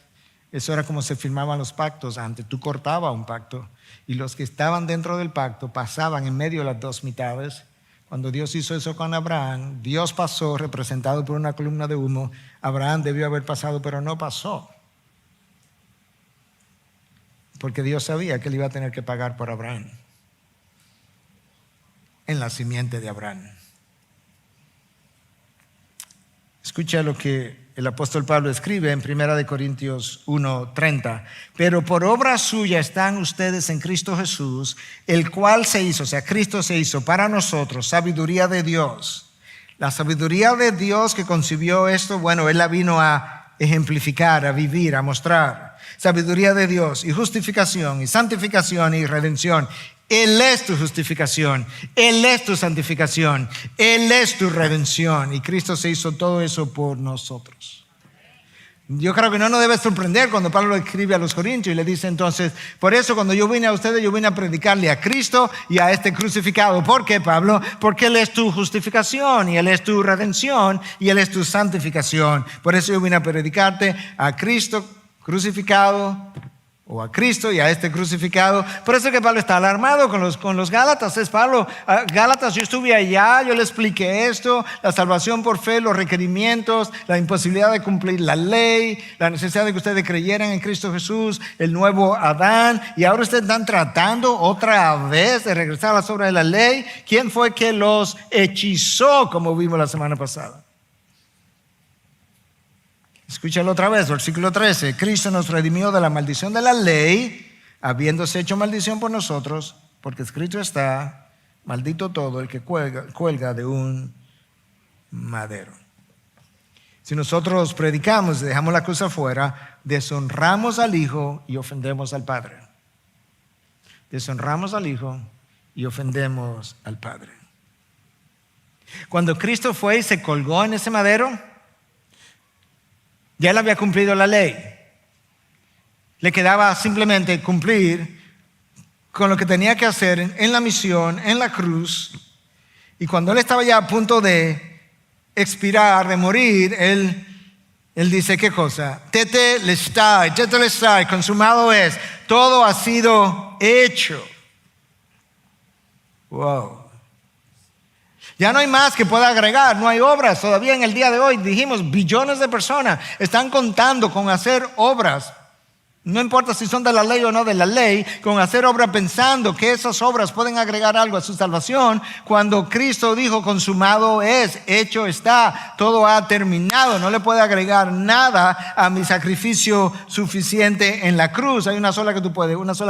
Eso era como se firmaban los pactos antes. Tú cortabas un pacto y los que estaban dentro del pacto pasaban en medio de las dos mitades. Cuando Dios hizo eso con Abraham, Dios pasó representado por una columna de humo. Abraham debió haber pasado, pero no pasó. Porque Dios sabía que él iba a tener que pagar por Abraham en la simiente de Abraham. Escucha lo que el apóstol Pablo escribe en 1 Corintios 1:30. Pero por obra suya están ustedes en Cristo Jesús, el cual se hizo, o sea, Cristo se hizo para nosotros, sabiduría de Dios. La sabiduría de Dios que concibió esto, bueno, Él la vino a ejemplificar, a vivir, a mostrar. Sabiduría de Dios y justificación y santificación y redención. Él es tu justificación, Él es tu santificación, Él es tu redención. Y Cristo se hizo todo eso por nosotros. Yo creo que no nos debe sorprender cuando Pablo escribe a los Corintios y le dice entonces, por eso cuando yo vine a ustedes, yo vine a predicarle a Cristo y a este crucificado. ¿Por qué, Pablo? Porque Él es tu justificación y Él es tu redención y Él es tu santificación. Por eso yo vine a predicarte a Cristo crucificado, o a Cristo y a este crucificado. Por eso es que Pablo está alarmado con los Gálatas. Es Pablo, Gálatas, yo estuve allá, yo le expliqué esto, la salvación por fe, los requerimientos, la imposibilidad de cumplir la ley, la necesidad de que ustedes creyeran en Cristo Jesús, el nuevo Adán, y ahora ustedes están tratando otra vez de regresar a las obras de la ley. ¿Quién fue que los hechizó, como vimos la semana pasada? Escúchalo otra vez, versículo 13. Cristo nos redimió de la maldición de la ley, habiéndose hecho maldición por nosotros, porque escrito está, maldito todo el que cuelga de un madero. Si nosotros predicamos y dejamos la cruz afuera, deshonramos al Hijo y ofendemos al Padre. Deshonramos al Hijo y ofendemos al Padre. Cuando Cristo fue y se colgó en ese madero, ya Él había cumplido la ley. Le quedaba simplemente cumplir con lo que tenía que hacer en la misión, en la cruz. Y cuando Él estaba ya a punto de expirar, de morir, Él dice, ¿qué cosa? Tetelestai, consumado es. Todo ha sido hecho. Wow. Ya no hay más que pueda agregar, no hay obras. Todavía en el día de hoy, dijimos, billones de personas están contando con hacer obras. No importa si son de la ley o no de la ley, con hacer obras pensando que esas obras pueden agregar algo a su salvación, cuando Cristo dijo, consumado es, hecho está, todo ha terminado. No le puede agregar nada a mi sacrificio suficiente en la cruz. Hay una sola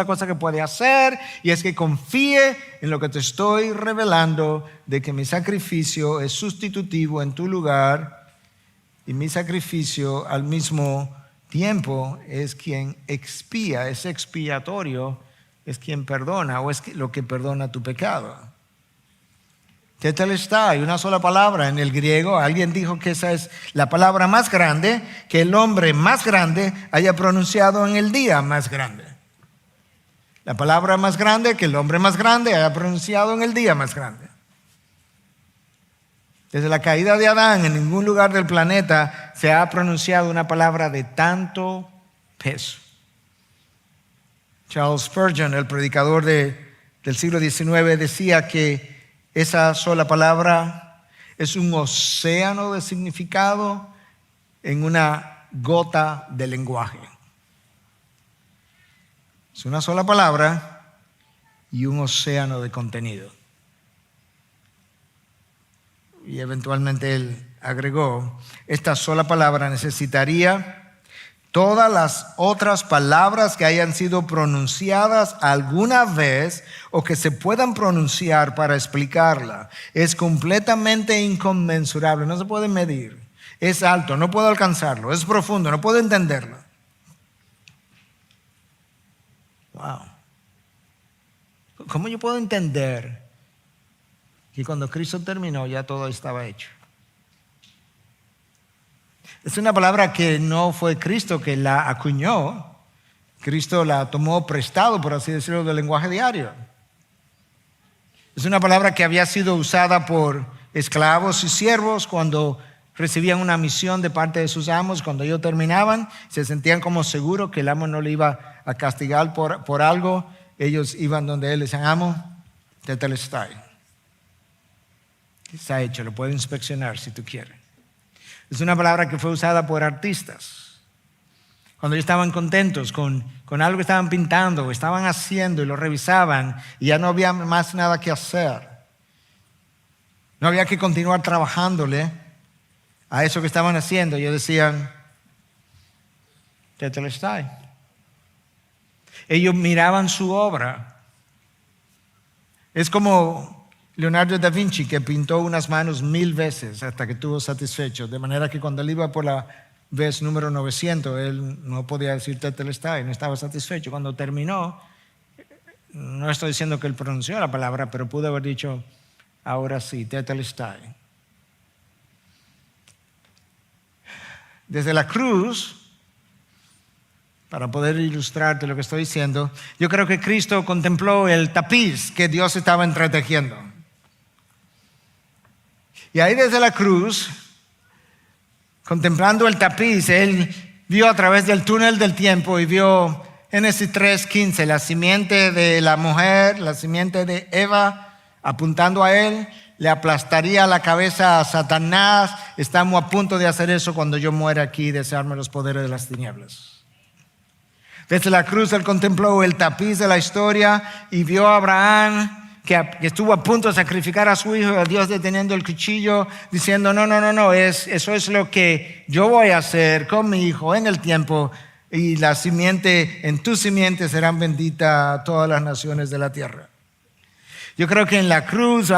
cosa que puede hacer, y es que confíe en lo que te estoy revelando, de que mi sacrificio es sustitutivo en tu lugar, y mi sacrificio al mismo tiempo es quien expía, es expiatorio, es quien perdona, o es lo que perdona tu pecado. Tetelestai, una sola palabra en el griego. Alguien dijo que esa es la palabra más grande que el hombre más grande haya pronunciado en el día más grande. La palabra más grande que el hombre más grande haya pronunciado en el día más grande. Desde la caída de Adán, en ningún lugar del planeta se ha pronunciado una palabra de tanto peso. Charles Spurgeon, el predicador del siglo XIX, decía que esa sola palabra es un océano de significado en una gota de lenguaje. Es una sola palabra y un océano de contenido. Y eventualmente él agregó, esta sola palabra necesitaría todas las otras palabras que hayan sido pronunciadas alguna vez o que se puedan pronunciar para explicarla. Es completamente inconmensurable, no se puede medir. Es alto, no puedo alcanzarlo. Es profundo, no puedo entenderlo. Wow. ¿Cómo yo puedo entender que cuando Cristo terminó ya todo estaba hecho? Es una palabra que no fue Cristo que la acuñó. Cristo la tomó prestado, por así decirlo, del lenguaje diario. Es una palabra que había sido usada por esclavos y siervos cuando recibían una misión de parte de sus amos. Cuando ellos terminaban, se sentían como seguros que el amo no le iba a castigar por algo. Ellos iban donde él, les decían, amo, tetelestai. Está hecho, lo puedo inspeccionar si tú quieres. Es una palabra que fue usada por artistas. Cuando ellos estaban contentos con algo que estaban pintando o estaban haciendo y lo revisaban y ya no había más nada que hacer, no había que continuar trabajándole, a eso que estaban haciendo, ellos decían, Tetelestai. Ellos miraban su obra. Es como Leonardo da Vinci, que pintó unas manos 1000 veces hasta que estuvo satisfecho, de manera que cuando él iba por la vez número 900, él no podía decir Tetelestai, no estaba satisfecho. Cuando terminó, no estoy diciendo que él pronunció la palabra, pero pudo haber dicho, ahora sí, Tetelestai. Desde la cruz, para poder ilustrarte lo que estoy diciendo, yo creo que Cristo contempló el tapiz que Dios estaba entretejiendo. Y ahí desde la cruz, contemplando el tapiz, Él vio a través del túnel del tiempo y vio Génesis 3:15, la simiente de la mujer, la simiente de Eva, apuntando a Él, le aplastaría la cabeza a Satanás. Estamos a punto de hacer eso cuando yo muera aquí y desarme los poderes de las tinieblas. Desde la cruz Él contempló el tapiz de la historia y vio a Abraham que estuvo a punto de sacrificar a su hijo, a Dios deteniendo el cuchillo, diciendo, no, eso es lo que yo voy a hacer con mi hijo en el tiempo, y la simiente, en tu simiente serán benditas todas las naciones de la tierra. Yo creo que en la cruz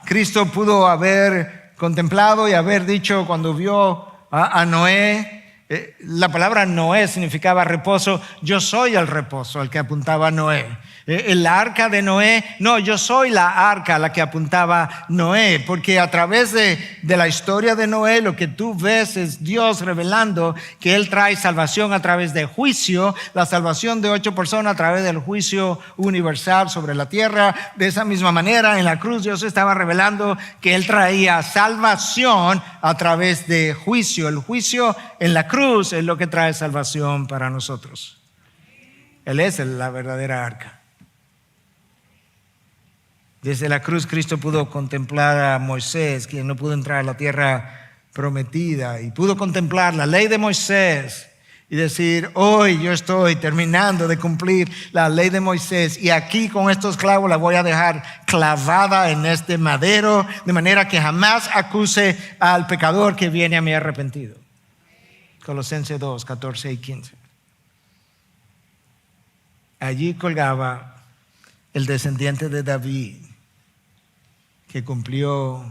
Cristo pudo haber contemplado y haber dicho cuando vio a Noé, la palabra Noé significaba reposo, yo soy el reposo al que apuntaba Noé. El arca de Noé, no, yo soy la arca a la que apuntaba Noé, porque a través de la historia de Noé lo que tú ves es Dios revelando que Él trae salvación a través de juicio, la salvación de 8 personas a través del juicio universal sobre la tierra. De esa misma manera, en la cruz Dios estaba revelando que Él traía salvación a través de juicio. El juicio en la cruz es lo que trae salvación para nosotros. Él es la verdadera arca. Desde la cruz Cristo pudo contemplar a Moisés, quien no pudo entrar a la tierra prometida, y pudo contemplar la ley de Moisés y decir, hoy yo estoy terminando de cumplir la ley de Moisés, y aquí con estos clavos la voy a dejar clavada en este madero, de manera que jamás acuse al pecador que viene a mí arrepentido. Colosenses 2, 14 y 15. Allí colgaba el descendiente de David, que cumplió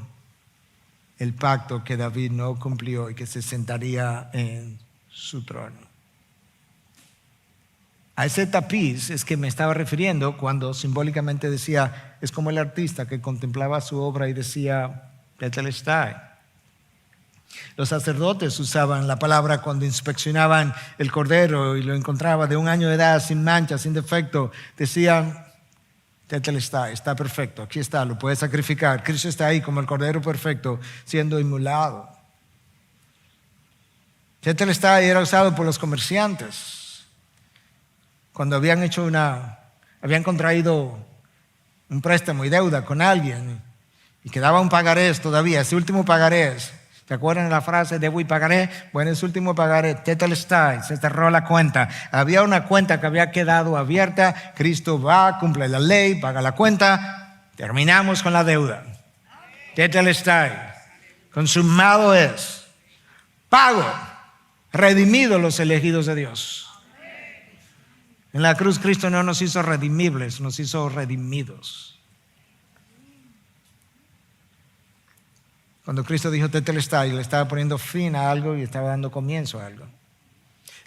el pacto que David no cumplió y que se sentaría en su trono. A ese tapiz es que me estaba refiriendo cuando simbólicamente decía, es como el artista que contemplaba su obra y decía, Tetelestai. Los sacerdotes usaban la palabra cuando inspeccionaban el cordero y lo encontraba de 1 año de edad, sin mancha, sin defecto. Decían, Tetelestai, está perfecto, aquí está, lo puedes sacrificar. Cristo está ahí como el cordero perfecto, siendo inmolado. Tetelestai era usado por los comerciantes cuando habían contraído un préstamo y deuda con alguien y quedaba un pagarés todavía, ese último pagarés. ¿Te acuerdan de la frase, debo y pagaré? Bueno, ese último pagaré, Tetelestai, se cerró la cuenta. Había una cuenta que había quedado abierta. Cristo va, cumple la ley, paga la cuenta. Terminamos con la deuda. Tetelestai, consumado es. Pago, redimidos los elegidos de Dios. En la cruz Cristo no nos hizo redimibles, nos hizo redimidos. Cuando Cristo dijo Tetelestai, le estaba poniendo fin a algo y estaba dando comienzo a algo.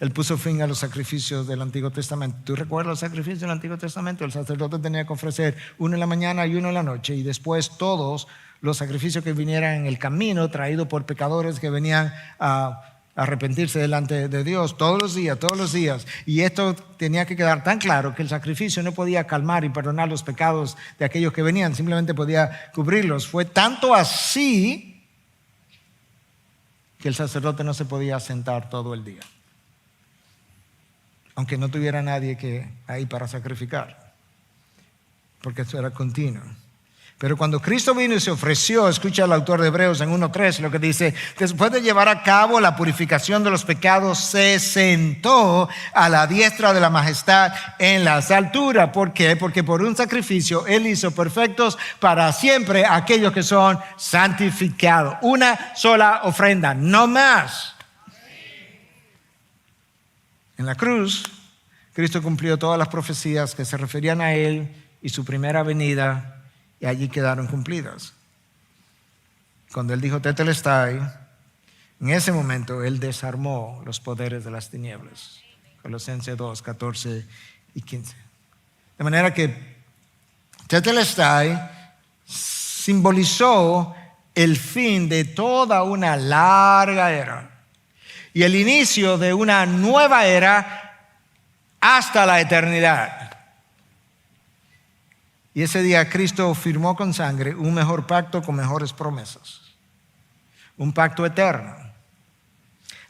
Él puso fin a los sacrificios del Antiguo Testamento. ¿Tú recuerdas los sacrificios del Antiguo Testamento? El sacerdote tenía que ofrecer uno en la mañana y uno en la noche, y después todos los sacrificios que vinieran en el camino, traídos por pecadores que venían a arrepentirse delante de Dios todos los días. Y esto tenía que quedar tan claro que el sacrificio no podía calmar y perdonar los pecados de aquellos que venían, simplemente podía cubrirlos. Fue tanto así que el sacerdote no se podía sentar todo el día, aunque no tuviera nadie ahí para sacrificar, porque eso era continuo. Pero cuando Cristo vino y se ofreció, escucha el autor de Hebreos en 1:3 lo que dice: después de llevar a cabo la purificación de los pecados, se sentó a la diestra de la majestad en las alturas. ¿Por qué? Porque por un sacrificio Él hizo perfectos para siempre a aquellos que son santificados. Una sola ofrenda, no más. En la cruz, Cristo cumplió todas las profecías que se referían a Él y su primera venida, y allí quedaron cumplidas. Cuando Él dijo Tetelestai, en ese momento Él desarmó los poderes de las tinieblas. Colosenses 2, 14 y 15. De manera que Tetelestai simbolizó el fin de toda una larga era y el inicio de una nueva era hasta la eternidad. Y ese día Cristo firmó con sangre un mejor pacto con mejores promesas. Un pacto eterno.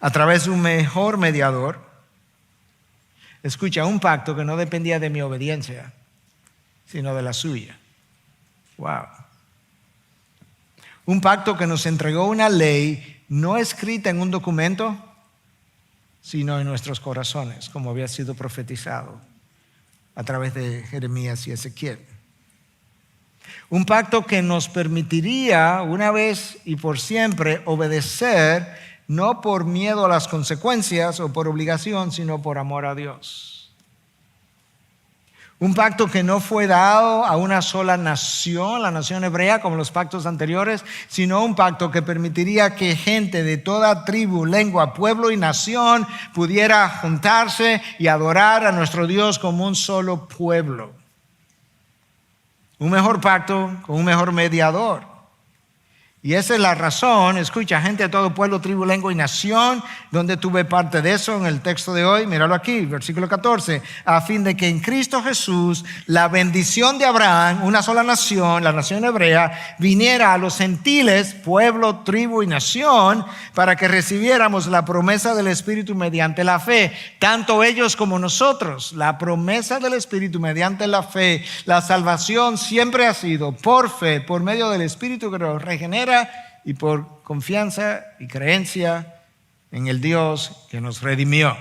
A través de un mejor mediador. Escucha, un pacto que no dependía de mi obediencia, sino de la suya. Wow. Un pacto que nos entregó una ley no escrita en un documento, sino en nuestros corazones, como había sido profetizado a través de Jeremías y Ezequiel. Un pacto que nos permitiría una vez y por siempre obedecer, no por miedo a las consecuencias o por obligación, sino por amor a Dios. Un pacto que no fue dado a una sola nación, la nación hebrea, como los pactos anteriores, sino un pacto que permitiría que gente de toda tribu, lengua, pueblo y nación pudiera juntarse y adorar a nuestro Dios como un solo pueblo. Un mejor pacto con un mejor mediador. Y esa es la razón, escucha, gente de todo pueblo, tribu, lengua y nación, donde tuve parte de eso en el texto de hoy. Míralo aquí, versículo 14. A fin de que en Cristo Jesús la bendición de Abraham, una sola nación, la nación hebrea, viniera a los gentiles, pueblo, tribu y nación, para que recibiéramos la promesa del Espíritu mediante la fe, tanto ellos como nosotros. La promesa del Espíritu mediante la fe. La salvación siempre ha sido por fe, por medio del Espíritu que nos regenera, y por confianza y creencia en el Dios que nos redimió.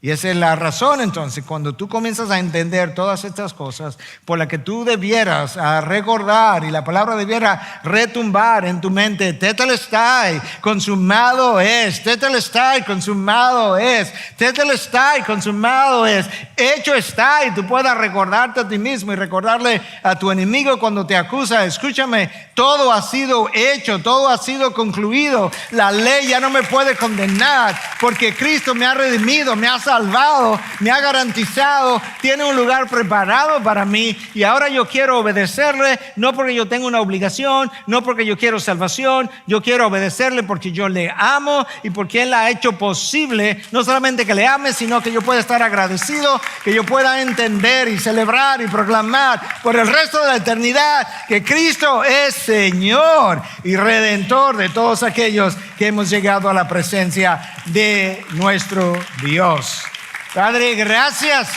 Y esa es la razón entonces, cuando tú comienzas a entender todas estas cosas, por la que tú debieras recordar y la palabra debiera retumbar en tu mente: Tetelestai, consumado es, Tetelestai, consumado es, Tetelestai, consumado es, hecho está, y tú puedas recordarte a ti mismo y recordarle a tu enemigo cuando te acusa: escúchame, todo ha sido hecho, todo ha sido concluido, la ley ya no me puede condenar porque Cristo me ha redimido, me ha salvado, me ha garantizado, tiene un lugar preparado para mí, y ahora yo quiero obedecerle, no porque yo tengo una obligación, no porque yo quiero salvación, yo quiero obedecerle porque yo le amo y porque Él ha hecho posible, no solamente que le ame, sino que yo pueda estar agradecido, que yo pueda entender y celebrar y proclamar por el resto de la eternidad que Cristo es Señor y Redentor de todos aquellos que hemos llegado a la presencia de nuestro Dios. Padre, gracias.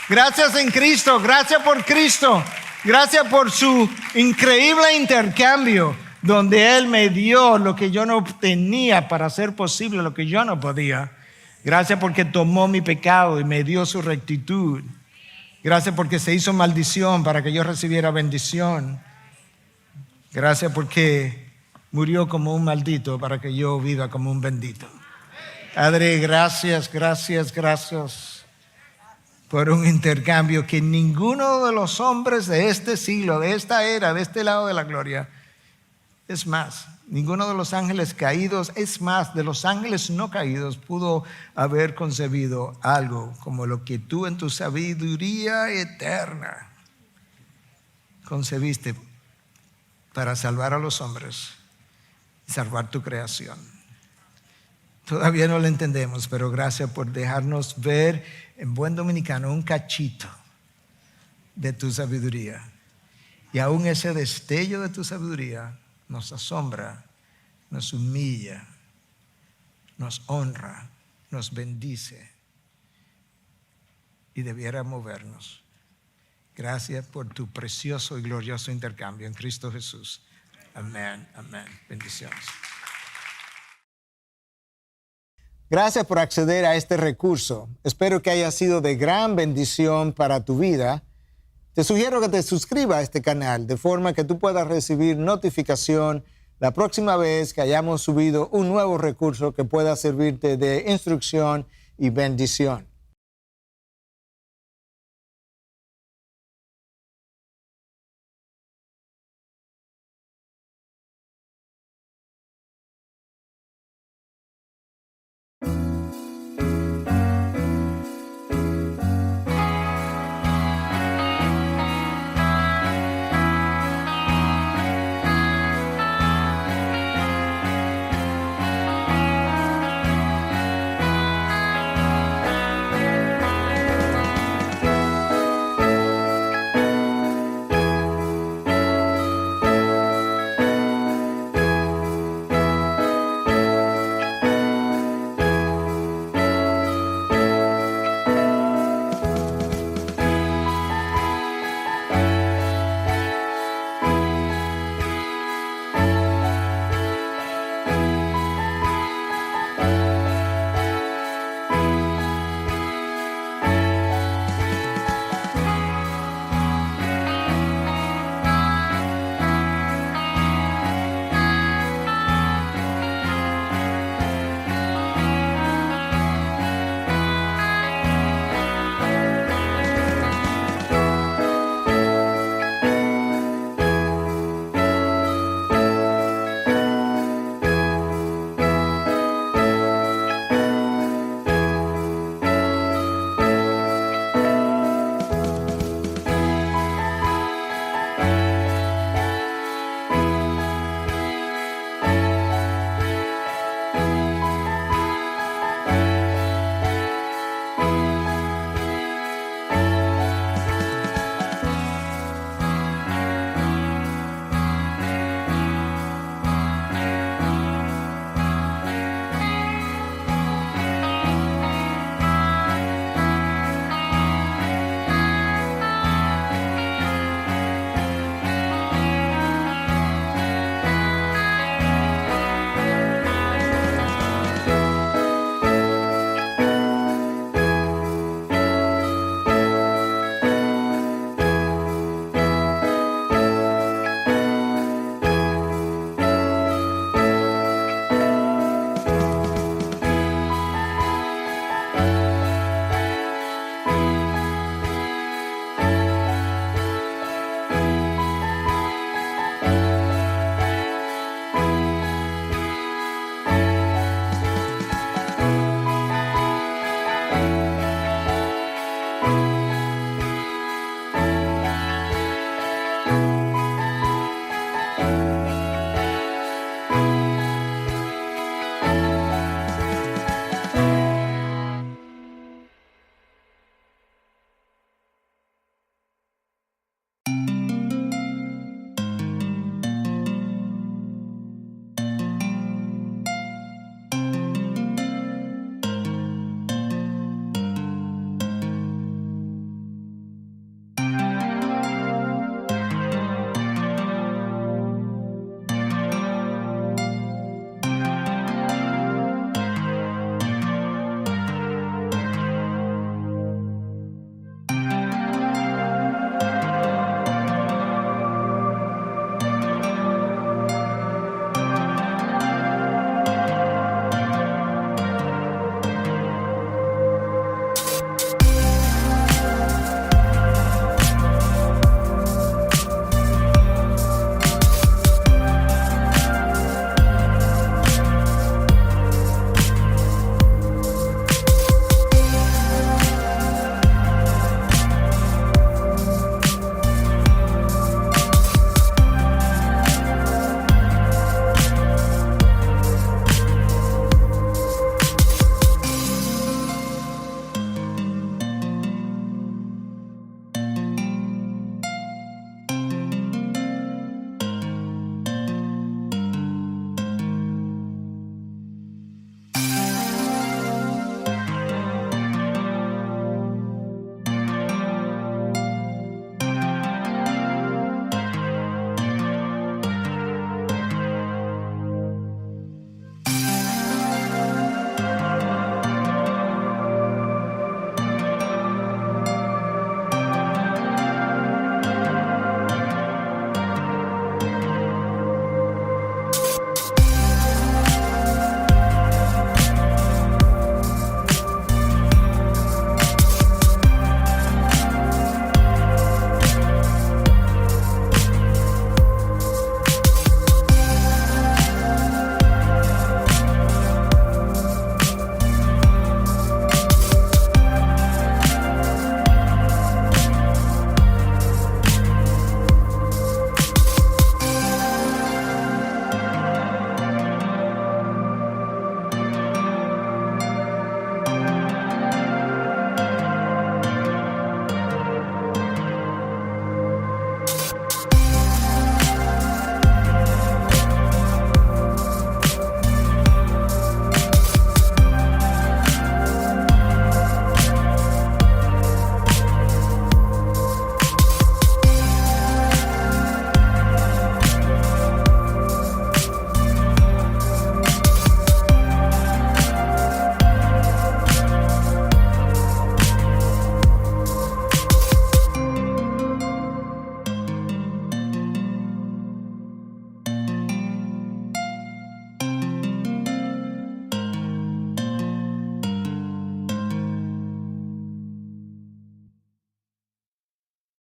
Gracias en Cristo. Gracias por Cristo. Gracias por su increíble intercambio, donde Él me dio lo que yo no tenía para hacer posible lo que yo no podía. Gracias porque tomó mi pecado y me dio su rectitud. Gracias porque se hizo maldición para que yo recibiera bendición. Gracias porque murió como un maldito para que yo viva como un bendito. Padre, gracias, gracias, gracias por un intercambio que ninguno de los hombres de este siglo, de esta era, de este lado de la gloria, es más, ninguno de los ángeles caídos, es más, de los ángeles no caídos, pudo haber concebido algo como lo que tú en tu sabiduría eterna concebiste para salvar a los hombres y salvar tu creación. Todavía no lo entendemos, pero gracias por dejarnos ver en buen dominicano un cachito de tu sabiduría. Y aún ese destello de tu sabiduría nos asombra, nos humilla, nos honra, nos bendice y debiera movernos. Gracias por tu precioso y glorioso intercambio en Cristo Jesús. Amén, amén. Bendiciones. Gracias por acceder a este recurso. Espero que haya sido de gran bendición para tu vida. Te sugiero que te suscribas a este canal de forma que tú puedas recibir notificación la próxima vez que hayamos subido un nuevo recurso que pueda servirte de instrucción y bendición.